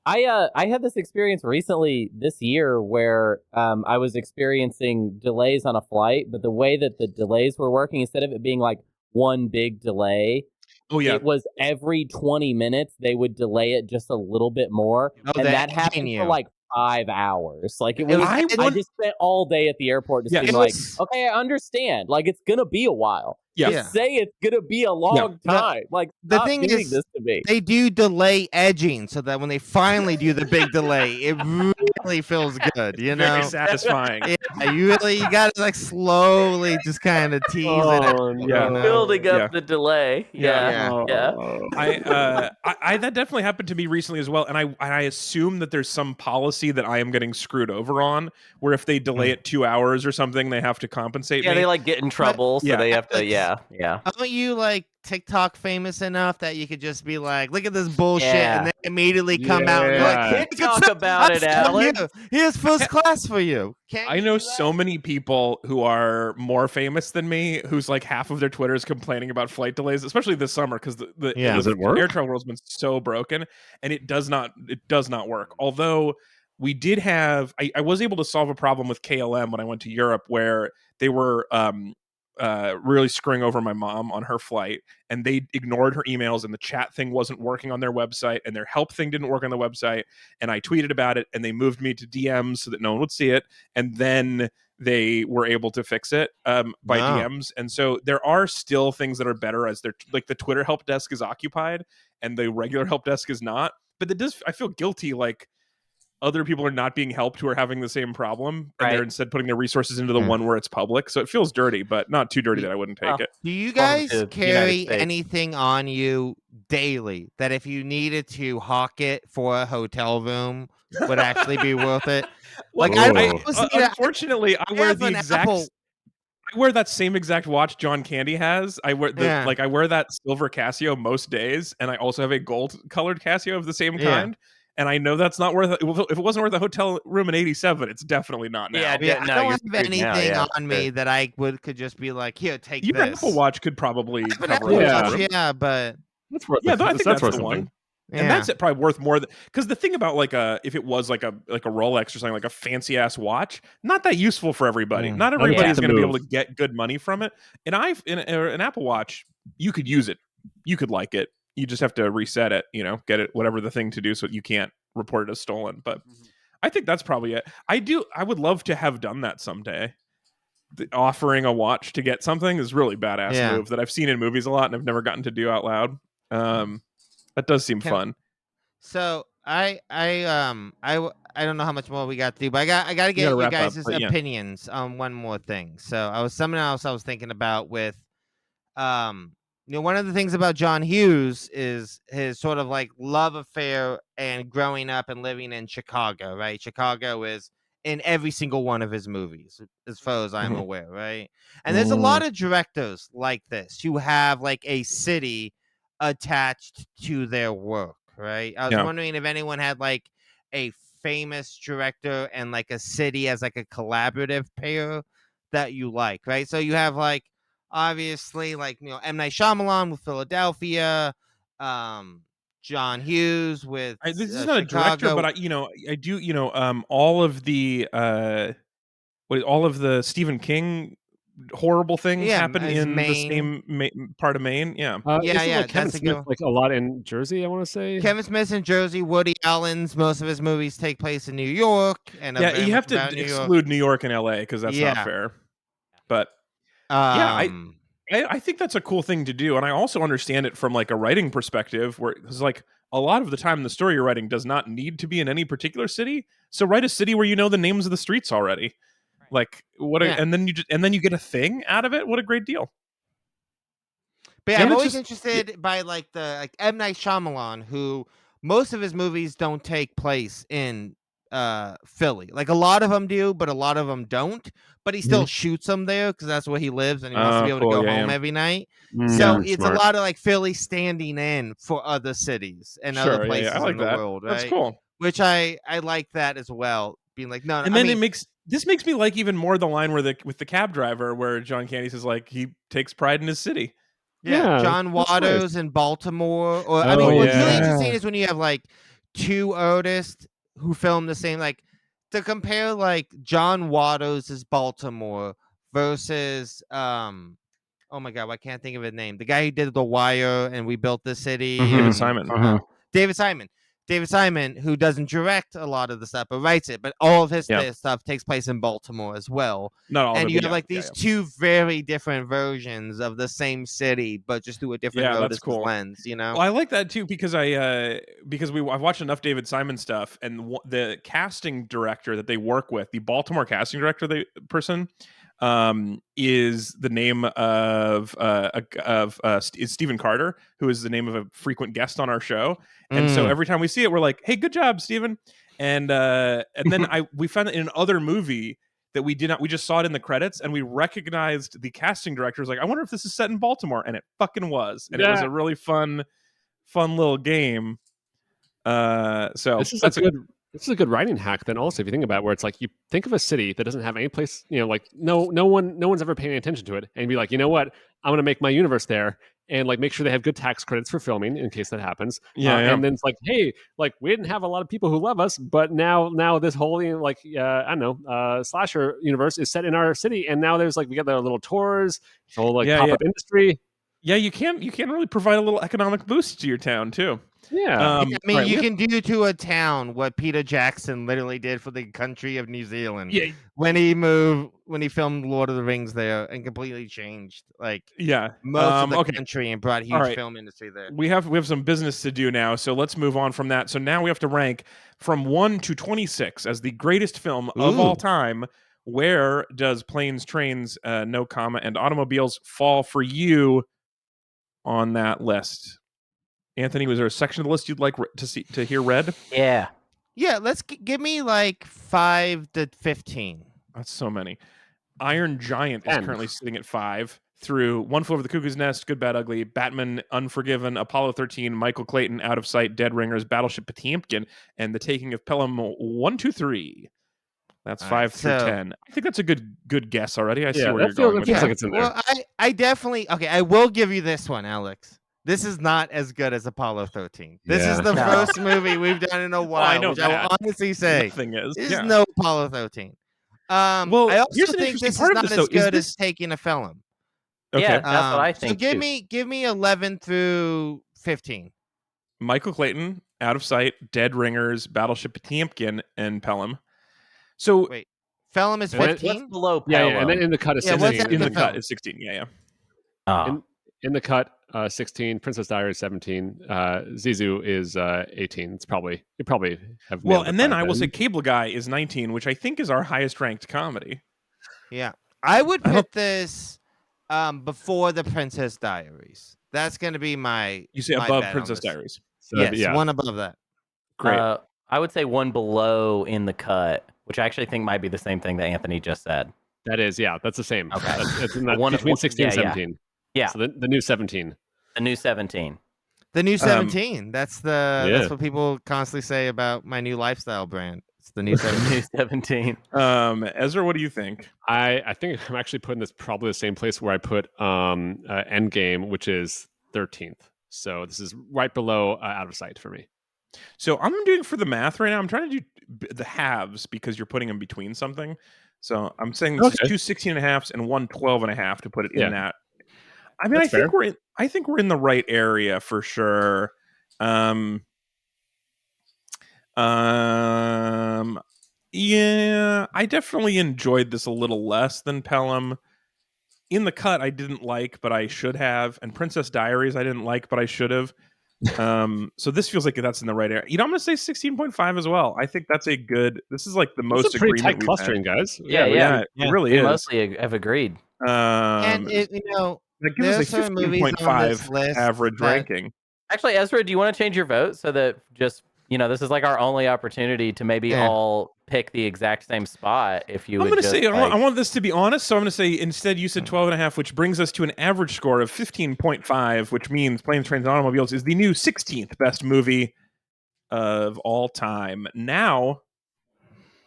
I had this experience recently this year where I was experiencing delays on a flight, but the way that the delays were working, instead of it being like one big delay, it was every 20 minutes they would delay it just a little bit more. And that happened for like 5 hours. Like it was, I just spent all day at the airport just being like, okay, I understand. Like it's gonna be a while. Just say it's gonna be a long time. Like the thing is, this to me. They do delay edging so that when they finally do the big delay, it really feels good. Very satisfying. You gotta like slowly just kind of tease it. Building up the delay. I that definitely happened to me recently as well, and I assume that there's some policy that I am getting screwed over on, where if they delay it 2 hours or something, they have to compensate me. They like get in trouble, so they have to. Yeah. Don't you like TikTok famous enough that you could just be like, look at this bullshit, and then immediately come out and like, TikTok about it, Alex. Here's first class for you. I know so many people who are more famous than me who's like half of their Twitter is complaining about flight delays, especially this summer because the Does it work? air travel world's been so broken, and it does not work. Although we did have, I was able to solve a problem with KLM when I went to Europe where they were really screwing over my mom on her flight, and they ignored her emails, and the chat thing wasn't working on their website, and their help thing didn't work on the website, and I tweeted about it, and they moved me to DMs so that no one would see it, and then they were able to fix it by DMs. And so there are still things that are better as they're like the Twitter help desk is occupied and the regular help desk is not, but it does, I feel guilty like other people are not being helped who are having the same problem, and they're instead putting their resources into the one where it's public. So it feels dirty, but not too dirty that I wouldn't take it. Do you guys carry anything on you daily that if you needed to hawk it for a hotel room would actually be worth it? Like unfortunately, I wear the exact. I wear that same exact watch John Candy has. I wear I wear that silver Casio most days, and I also have a gold colored Casio of the same kind. And I know that's not worth it. If it wasn't worth a hotel room in '87, it's definitely not now. I don't have anything on me that I could just be like, here, take this. Your Apple Watch could probably cover it. Yeah, but that's worth. I think that's the one. And that's probably worth more than, because the thing about like if it was like a Rolex or something, like a fancy ass watch, not that useful for everybody. Not everybody is going to be able to get good money from it. And an Apple Watch, you could use it, you could like it. You just have to reset it, get it, whatever the thing to do, so you can't report it as stolen. But I think that's probably it. I would love to have done that someday. Offering a watch to get something is really badass move that I've seen in movies a lot and I've never gotten to do out loud. That does seem fun. So I don't know how much more we got to do, but I got to get you guys' opinions on one more thing. So something else I was thinking about with one of the things about John Hughes is his sort of like love affair and growing up and living in Chicago, right? Chicago is in every single one of his movies, as far as I'm aware, right? And there's a lot of directors like this who have like a city attached to their work, right? I was wondering if anyone had like a famous director and like a city as like a collaborative pair that you like, right? So you have like, obviously, like, M. Night Shyamalan with Philadelphia, John Hughes with this is not Chicago. A director, but I do all of the Stephen King horrible things happen in Maine. The same part of Maine. Like Kevin Smith, like a lot in Jersey, I want to say. Kevin Smith in Jersey. Woody Allen's most of his movies take place in New York, and you have to exclude New York and LA because that's not fair. But I think that's a cool thing to do, and I also understand it from like a writing perspective, where it's like a lot of the time the story you're writing does not need to be in any particular city. So write a city where you know the names of the streets already. Like and then you get a thing out of it. What a great deal! But I'm always interested by like M. Night Shyamalan, who most of his movies don't take place in Philly. Like a lot of them do, but a lot of them don't. But he still shoots them there because that's where he lives, and he wants to be able to go home every night. So it's a lot of like Philly standing in for other cities and other places in the world. Right? That's cool. Which I like that as well. Being like, no, and then this makes me like even more the line with the cab driver where John Candy says like he takes pride in his city. Yeah, John Waters in Baltimore. Or what's really interesting is when you have like two artists who film the same, like to compare like John Waters' Baltimore versus oh my god, I can't think of his name. The guy who did The Wire and We Built the City. David Simon. David Simon, who doesn't direct a lot of the stuff but writes it, but all of his stuff takes place in Baltimore as well. Not all and of you have like these two very different versions of the same city, but just through a different lens. Well, I like that too because I've watched enough David Simon stuff, and the casting director that they work with, the Baltimore casting director, is the name of is Stephen Carter, who is the name of a frequent guest on our show. And so every time we see it, we're like, "Hey, good job, Stephen!" And then we found that in another movie that we just saw it in the credits and we recognized the casting director. Was like, I wonder if this is set in Baltimore, and it fucking was, and it was a really fun little game. So this is a good writing hack. Then also, if you think about it, where it's like you think of a city that doesn't have any place, like no one's ever paying attention to it, and be like, you know what, I'm going to make my universe there, and like make sure they have good tax credits for filming in case that happens. And then it's like, hey, like we didn't have a lot of people who love us, but now this whole like I don't know slasher universe is set in our city, and now there's like we got the little tours, whole like pop-up industry. Yeah, you can really provide a little economic boost to your town too. Yeah. I mean, you can do to a town what Peter Jackson literally did for the country of New Zealand. Yeah. When he filmed Lord of the Rings there and completely changed most of the country and brought huge film industry there. We have some business to do now, so let's move on from that. So now we have to rank from 1 to 26 as the greatest film of all time. Where does Planes, Trains, No Comma, and Automobiles fall for you on that list? Anthony, was there a section of the list you'd like to hear read? Yeah. Let's give me like 5 to 15. That's so many. Iron Giant is currently sitting at 5 through One Flew Over the Cuckoo's Nest, Good, Bad, Ugly, Batman, Unforgiven, Apollo 13, Michael Clayton, Out of Sight, Dead Ringers, Battleship Potemkin, and The Taking of Pelham 1, 2, 3. That's 5 through 10. I think that's a good guess already. I see where you're going with that. Like it's in there. Well, I definitely I will give you this one, Alex. This is not as good as Apollo 13. This is the first movie we've done in a while, which I will honestly say is no Apollo 13. I also think this is not as good as Taking a Pelham. Okay. Yeah, that's what I think. So give me 11 through 15. Michael Clayton, Out of Sight, Dead Ringers, Battleship Potemkin, and Pelham. So wait, Pelham is 15. What's below Pelham? Yeah, and then in the cut is 16. In the cut is 16. Yeah. Oh. In the cut, 16. Princess Diaries 17. Zizou is 18. You probably have. Well, and then I will say Cable Guy is 19, which I think is our highest ranked comedy. Yeah, I would put this before the Princess Diaries. That's going to be my. You say above Princess Diaries. So yes, one above that. Great. I would say one below in the cut, which I actually think might be the same thing that Anthony just said. That is, that's the same. Okay, it's in that between 16 and 17. Yeah. So the new 17. The new 17. The new 17. That's what people constantly say about my new lifestyle brand. It's the new 17. Ezra, what do you think? I think I'm actually putting this probably the same place where I put Endgame, which is 13th. So this is right below Out of Sight for me. So I'm doing for the math right now. I'm trying to do the halves because you're putting them between something. So I'm saying this is 2 16.5s and 1 12.5 to put it in that. I mean, I think we're in the right area for sure. Yeah, I definitely enjoyed this a little less than Pelham. In the cut, I didn't like, but I should have. And Princess Diaries, I didn't like, but I should have. So this feels like that's in the right area. I'm going to say 16.5 as well. I think that's a good. This is like the most a pretty agreement tight clustering, guys. Yeah, it really is. Mostly have agreed. And that gives us a 15.5 average ranking. Actually, Ezra, do you want to change your vote so that just this is like our only opportunity to maybe all pick the exact same spot? If you, I'm going to say I want this to be honest, so I'm going to say instead you said 12.5, which brings us to an average score of 15.5, which means Planes, Trains, and Automobiles is the new 16th best movie of all time. Now,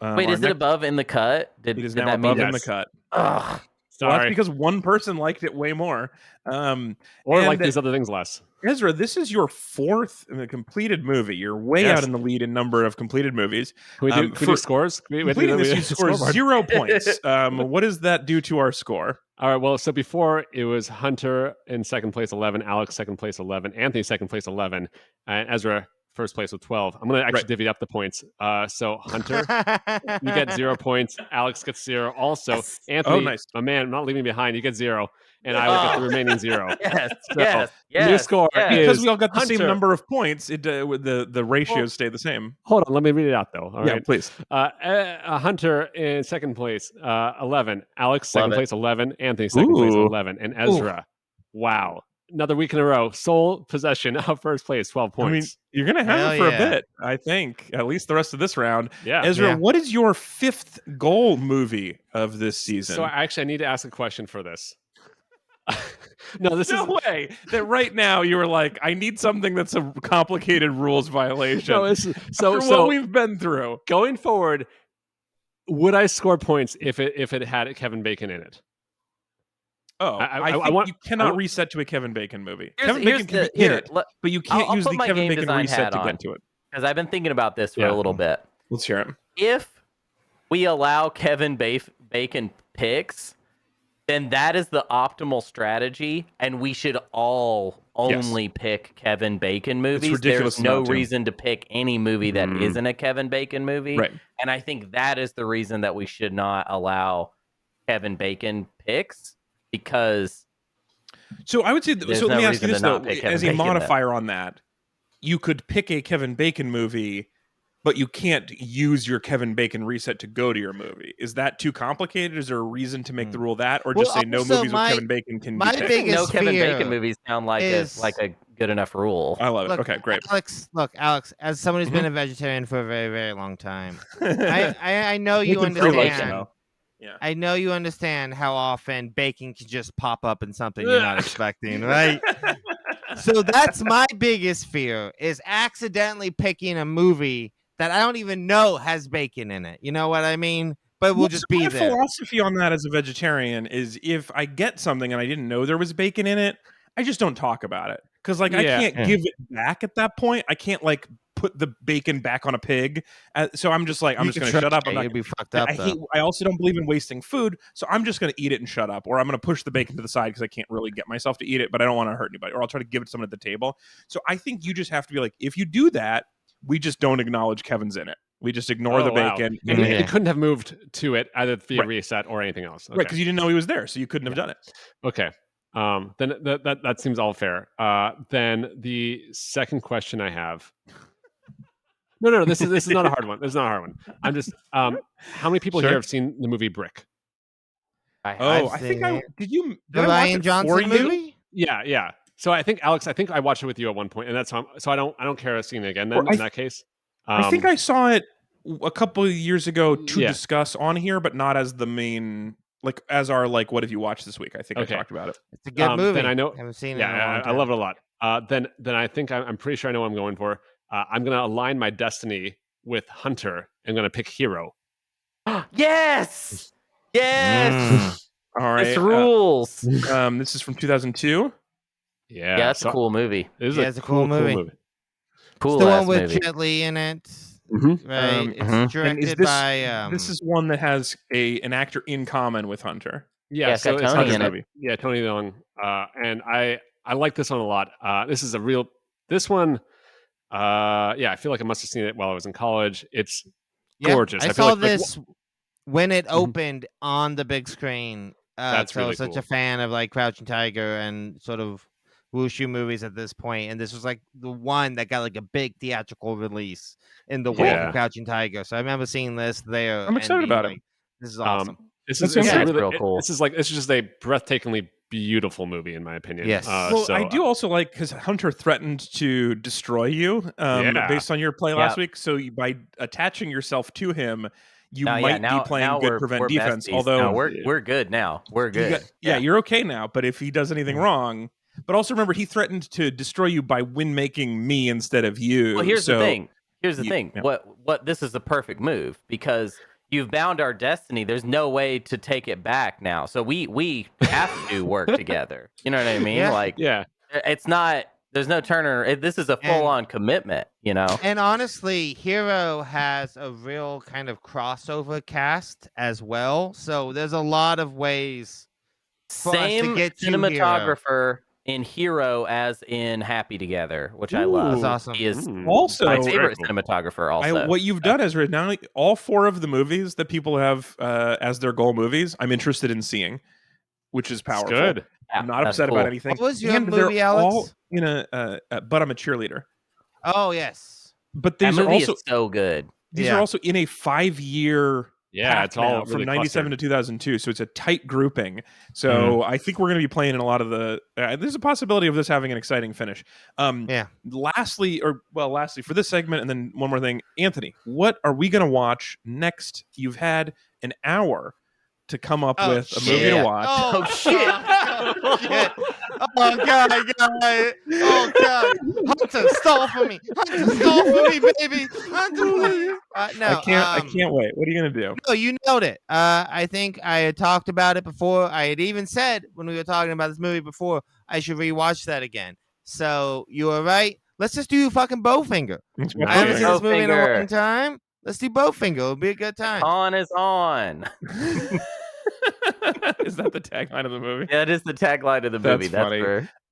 wait, is it above in the cut? It is now above in the cut. Ugh. Well, that's because one person liked it way more. Or like these other things less. Ezra, this is your 4th completed movie. You're way out in the lead in number of completed movies. Can we do scores? Completing this, you score 0 points. What does that do to our score? All right, well, so before it was Hunter in second place, 11, Alex second place, 11, Anthony second place, 11, and Ezra first place with 12. I'm going to actually divvy up the points. So Hunter, you get 0 points. Alex gets 0. Also, Anthony, my man, I'm not leaving behind. You get 0. And I will get the remaining 0. Yes, so new score is because we all got the same number of points. The ratios stay the same. Hold on, let me read it out though. All right, please. Hunter in second place, 11. Alex second place, 11. Anthony second place, 11. And Ezra, wow, another week in a row. Sole possession of first place, 12 points. I mean, you're going to have it for a bit, I think, at least the rest of this round. Yeah. Ezra, what is your 5th goal movie of this season? So I need to ask a question for this. No way that right now you were like, I need something that's a complicated rules violation. No, so what we've been through. Going forward, would I score points if it had Kevin Bacon in it? Oh, I think you cannot reset to a Kevin Bacon movie. Kevin Bacon can be in it, but you can't use the Kevin Bacon reset to get to it. Because I've been thinking about this for a little bit. Let's hear it. If we allow Kevin Bacon picks, then that is the optimal strategy, and we should all only pick Kevin Bacon movies. There's no reason to pick any movie that isn't a Kevin Bacon movie. Right. And I think that is the reason that we should not allow Kevin Bacon picks, because... So I would say... So let me ask you this, though. As a modifier on that, you could pick a Kevin Bacon movie, but you can't use your Kevin Bacon reset to go to your movie. Is that too complicated? Is there a reason to make the rule that, or just say no movies with Kevin Bacon can be picked? No Kevin Bacon movies sound like a good enough rule. I love it. Okay, great. Alex, as someone who's been a vegetarian for a very, very long time, I know you understand. Yeah. I know you understand how often bacon can just pop up in something you're not expecting, right? So that's my biggest fear, is accidentally picking a movie that I don't even know has bacon in it. You know what I mean? But we'll just be there. My philosophy on that as a vegetarian is, if I get something and I didn't know there was bacon in it, I just don't talk about it. Because I can't give it back at that point. I can't put the bacon back on a pig. So I'm just I'm just going to shut up. I'm not gonna be fucked up. I also don't believe in wasting food, so I'm just going to eat it and shut up. Or I'm going to push the bacon to the side because I can't really get myself to eat it, but I don't want to hurt anybody. Or I'll try to give it to someone at the table. So I think you just have to be like, if you do that, we just don't acknowledge Kevin's in it. We just ignore the bacon. And you couldn't have moved to it either via reset or anything else. Okay. Right, because you didn't know he was there, so you couldn't have done it. Okay. Then that seems all fair. Then the second question I have. No. This is not a hard one. This is not a hard one. I'm just. How many people here have seen the movie Brick? I think I did. You the Ryan Johnson movie? Yeah. So I think Alex. I think I watched it with you at one point, and that's how. So I don't care seeing it again. Then in that case, I think I saw it a couple of years ago to discuss on here, but not as the main. As our what have you watched this week? I think I talked about it. It's a good movie. Then I know. I haven't seen it. Yeah, I love it a lot. Then I think I'm pretty sure I know what I'm going for. I'm going to align my destiny with Hunter. I'm going to pick Hero. Yes. All right. It's rules. This is from 2002. Yeah, it's a cool movie. It's a cool movie. Cool. It's the one with Jet Li in it. Mm-hmm. Right. It's directed by. This is one that has an actor in common with Hunter. Yeah, so it's Tony in it. Yeah, Tony Leung. And I like this one a lot. This is this one. I feel like I must have seen it while I was in college. It's gorgeous. I saw this when it opened on the big screen. That's really such cool. a fan of Crouching Tiger and sort of wushu movies at this point, and this was the one that got a big theatrical release in the wake of Crouching Tiger. So I remember seeing this there. I'm excited about it. This is awesome. This is really real cool. This is just a breathtakingly beautiful movie, in my opinion. Yes. I do also because Hunter threatened to destroy you based on your play last week. So by attaching yourself to him, you might be playing good prevent defense. Besties. Although we're good now. We're good. You're okay now. But if he does anything wrong, but also remember, he threatened to destroy you by win-making me instead of you. Well, here's the thing. Yeah. What this is the perfect move, because you've bound our destiny. There's no way to take it back now. So we have to work together. You know what I mean? It's not. There's no turner. This is a full-on commitment. You know. And honestly, Hero has a real kind of crossover cast as well. So there's a lot of ways. Same cinematographer in Hero as in Happy Together, which I love. That's awesome. He is also my favorite cinematographer. Also, what you've done is now all 4 of the movies that people have as their goal movies, I'm interested in seeing, which is powerful. That's good. I'm not upset about anything. What was your movie, Alex? All in but I'm a cheerleader. Oh yes, but these that movie are also is so good. These are also in a 5-year Yeah, it's all really from 97 to 2002, so it's a tight grouping. So I think we're going to be playing in a lot of the. There's a possibility of this having an exciting finish. Lastly, for this segment, and then one more thing, Anthony, what are we going to watch next? You've had an hour to come up with a movie to watch. Oh shit! Shit. Oh god! Oh god! Hunter, stall for me! Hunter, stall for me, baby! Hunter, please! No, I can't wait. What are you gonna do? No, you nailed it. I think I had talked about it before. I had even said when we were talking about this movie before, I should rewatch that again. So you were right. Let's just do fucking Bowfinger. I haven't seen this movie in a long time. Let's do Bowfinger. It'll be a good time. On is on. Is that the tagline of the movie? Yeah, it is the tagline of the movie. That's funny.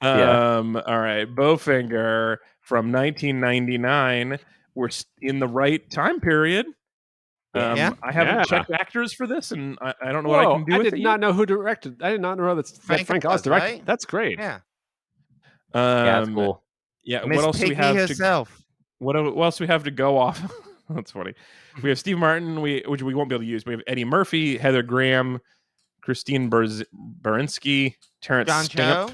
All right, Bowfinger from 1999. We're in the right time period. I haven't checked actors for this, and I don't know what I can do with it. I did not know who directed. I did not know that Frank Oz directed. Right? That's great. Yeah. That's cool. Yeah. Miss What else do we have herself. What else do we have to go off? That's funny. We have Steve Martin, which we won't be able to use. We have Eddie Murphy, Heather Graham, Christine Baranski, Terrence Stamp.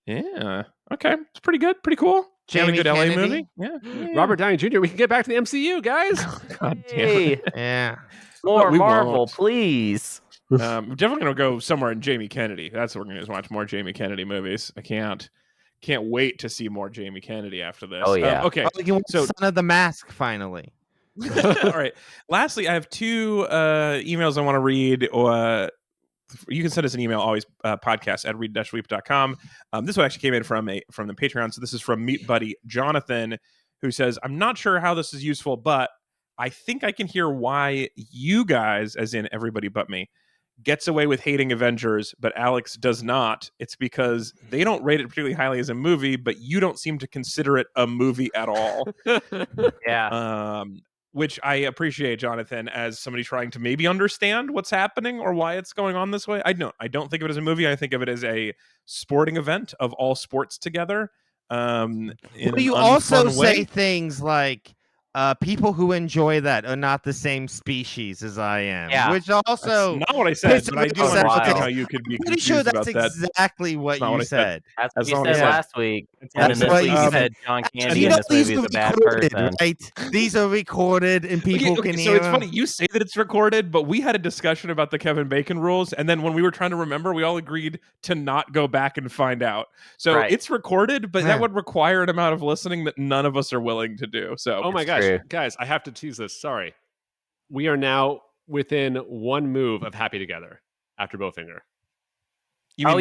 Yeah. Okay. It's pretty good. Pretty cool. Jamie good Kennedy. LA movie. Yeah. Robert Downey Jr. We can get back to the MCU, guys. God damn it. Yeah. More Marvel, please. We're definitely gonna go somewhere in Jamie Kennedy. That's what we're gonna watch more Jamie Kennedy movies. I can't wait to see more Jamie Kennedy after this. Oh yeah. Okay. We can watch Son of the Mask finally. All right. Lastly, I have two emails I want to read. You can send us an email always, podcast at read-weep.com. This one actually came in from the Patreon. So this is from Meat Buddy Jonathan, who says, I'm not sure how this is useful, but I think I can hear why you guys, as in everybody but me, gets away with hating Avengers, but Alex does not. It's because they don't rate it particularly highly as a movie, but you don't seem to consider it a movie at all. Yeah. Which I appreciate, Jonathan, as somebody trying to maybe understand what's happening or why it's going on this way. I don't think of it as a movie. I think of it as a sporting event of all sports together. You also say things like, people who enjoy that are not the same species as I am. Yeah. Which also that's not what I said, but I do understand how you could be pretty sure that's exactly what you said. That's what you said last week. And then this week you said John Candy in this movie is a bad person. Right? These are recorded and people can hear. So it's funny, you say that it's recorded, but we had a discussion about the Kevin Bacon rules, and then when we were trying to remember, we all agreed to not go back and find out. So it's recorded, but that would require an amount of listening that none of us are willing to do. So oh my gosh. Guys, I have to tease this. Sorry. We are now within one move of Happy Together after Bowfinger. Yeah. I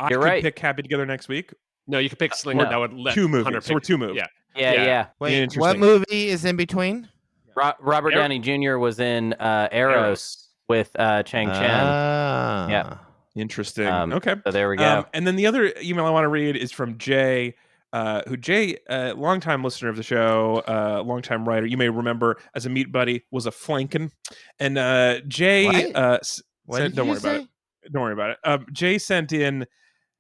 You're could right. pick Happy Together next week? No, you could pick Slinger. That would let 2 movies. Hunter So we're 2 moves. Yeah. Wait, what movie is in between? Robert Downey Jr. was in Arrows with Chang Chen. Yeah. Interesting. Okay. So there we go. And then the other email I want to read is from Jay. Jay, longtime listener of the show, longtime writer, you may remember as a Meat Buddy, was a flankin'. And Jay, don't worry about it. Jay sent in.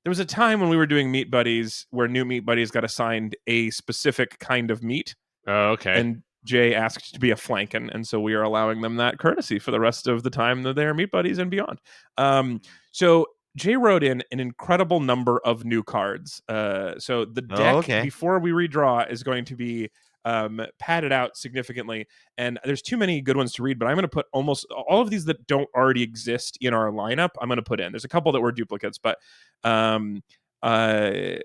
There was a time when we were doing Meat Buddies where new Meat Buddies got assigned a specific kind of meat. Oh, okay. And Jay asked to be a flankin', and so we are allowing them that courtesy for the rest of the time that they're Meat Buddies and beyond. So Jay wrote in an incredible number of new cards. So the deck before we redraw is going to be padded out significantly, and there's too many good ones to read, but I'm going to put almost all of these that don't already exist in our lineup. I'm going to put in. There's a couple that were duplicates, but one is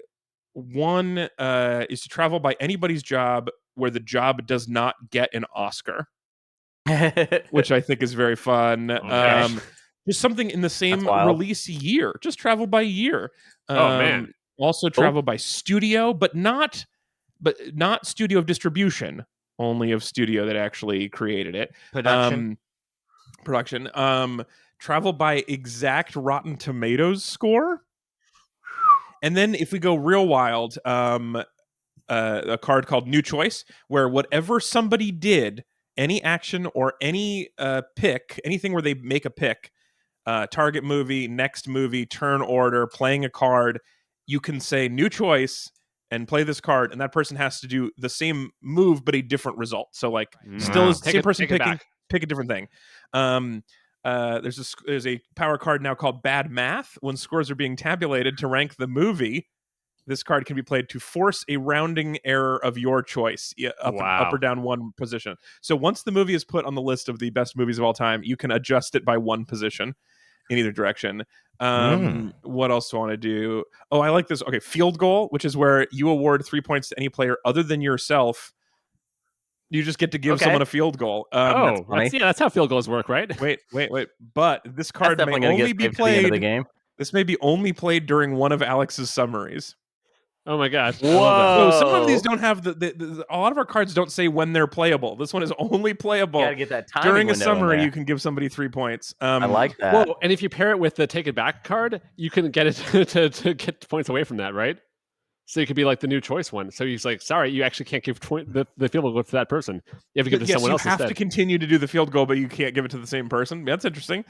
to travel by anybody's job where the job does not get an Oscar, which I think is very fun. Just something in the same release year. Just travel by year. Man. Also travel by studio, but not studio of distribution, only of studio that actually created it. Production. Travel by exact Rotten Tomatoes score. And then if we go real wild, a card called New Choice, where whatever somebody did, any action or any pick, anything where they make a pick, target movie, next movie, turn order, playing a card, you can say New Choice and play this card, and that person has to do the same move but a different result. So like still is the same person picking pick a different thing. There's a power card now called Bad Math. When scores are being tabulated to rank the movie, this card can be played to force a rounding error of your choice, up or down one position. So once the movie is put on the list of the best movies of all time, you can adjust it by one position in either direction. What else do I want to do? Oh, I like this. Okay, field goal, which is where you award 3 points to any player other than yourself. You just get to give someone a field goal. That's how field goals work, right? Wait. But this card may only be played. The game. This may be only played during one of Alex's summaries. Oh my god! Whoa! So some of these don't have a lot of our cards don't say when they're playable. This one is only playable. You gotta get that during a summary. You can give somebody 3 points. I like that. Whoa! And if you pair it with the take it back card, you can get it to get points away from that, right? So you could be like the new choice one. So he's like, sorry, you actually can't give the field goal to that person. You have to give it to someone else instead. You have to continue to do the field goal, but you can't give it to the same person. That's interesting.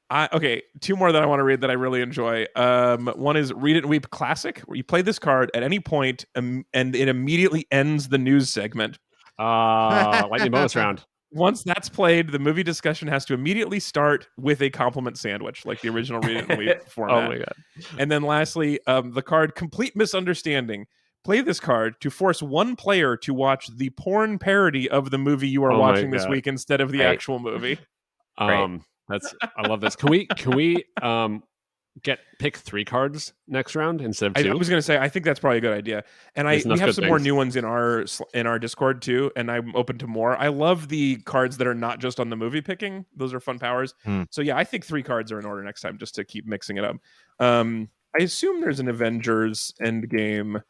Okay, two more that I want to read that I really enjoy. One is Read It and Weep Classic, where you play this card at any point, and it immediately ends the news segment. Lightning bonus round. Once that's played, the movie discussion has to immediately start with a compliment sandwich, like the original Read It and Weep format. Oh my god! And then lastly, the card Complete Misunderstanding. Play this card to force one player to watch the porn parody of the movie you are watching this week instead of the actual movie. I love this. Can we pick 3 cards next round instead of 2? I was going to say I think that's probably a good idea. And we have some more new ones in our Discord too, and I'm open to more. I love the cards that are not just on the movie picking. Those are fun powers. So yeah, I think 3 cards are in order next time just to keep mixing it up. I assume there's an Avengers Endgame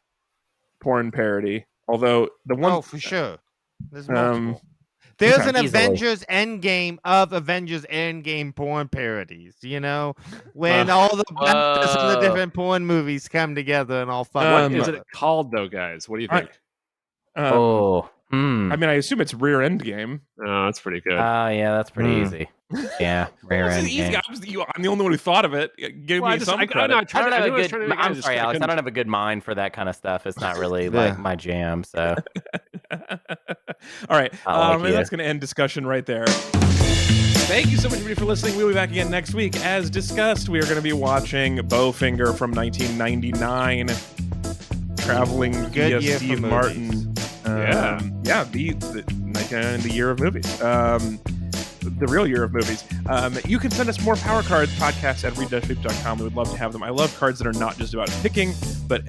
porn parody, although the one for sure. There's multiple. There's an Avengers Endgame of Avengers Endgame porn parodies, when all the different porn movies come together and all fun. What is it called, though, guys? What do you think? I mean, I assume it's Rear Endgame. Oh, that's pretty good. Yeah, that's pretty easy. Yeah, Rear Endgame. I'm the only one who thought of it. Give me some credit. I'm sorry, Alex. I don't have a good mind for that kind of stuff. It's not really like my jam. So, all right, that's going to end discussion right there. Thank you so much, everybody, for listening. We'll be back again next week. As discussed, we are going to be watching Bowfinger from 1999, traveling via Steve Martin. The year of movies. The real year of movies. You can send us more power cards, podcasts at read-weep.com. We would love to have them. I love cards that are not just about picking, but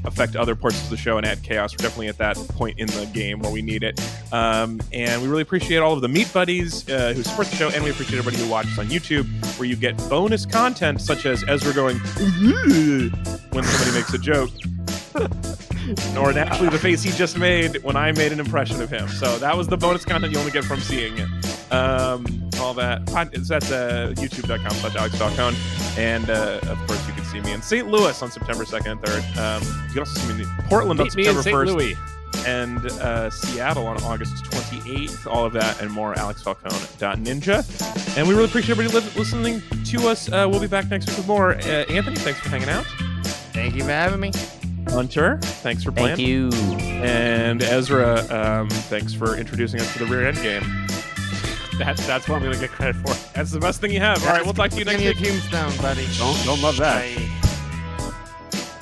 affect other parts of the show and add chaos. We're definitely at that point in the game where we need it. And we really appreciate all of the meat buddies who support the show, and we appreciate everybody who watches on YouTube, where you get bonus content such as Ezra going when somebody makes a joke. Or naturally the face he just made when I made an impression of him. So that was the bonus content you only get from seeing it. All that. That's youtube.com/AlexFalcone. And of course, you can see me in St. Louis on September 2nd and 3rd. You can also see me in Portland on September 1st. Louis. And Seattle on August 28th. All of that and more, AlexFalcone.ninja. And we really appreciate everybody listening to us. We'll be back next week with more. Anthony, thanks for hanging out. Thank you for having me. Hunter, thanks for playing. Thank you. And Ezra, thanks for introducing us to the Rear End game. That's what I'm going to get credit for. That's the best thing you have. All right, we'll talk to you next week. Tombstone, buddy. Don't love that. Bye.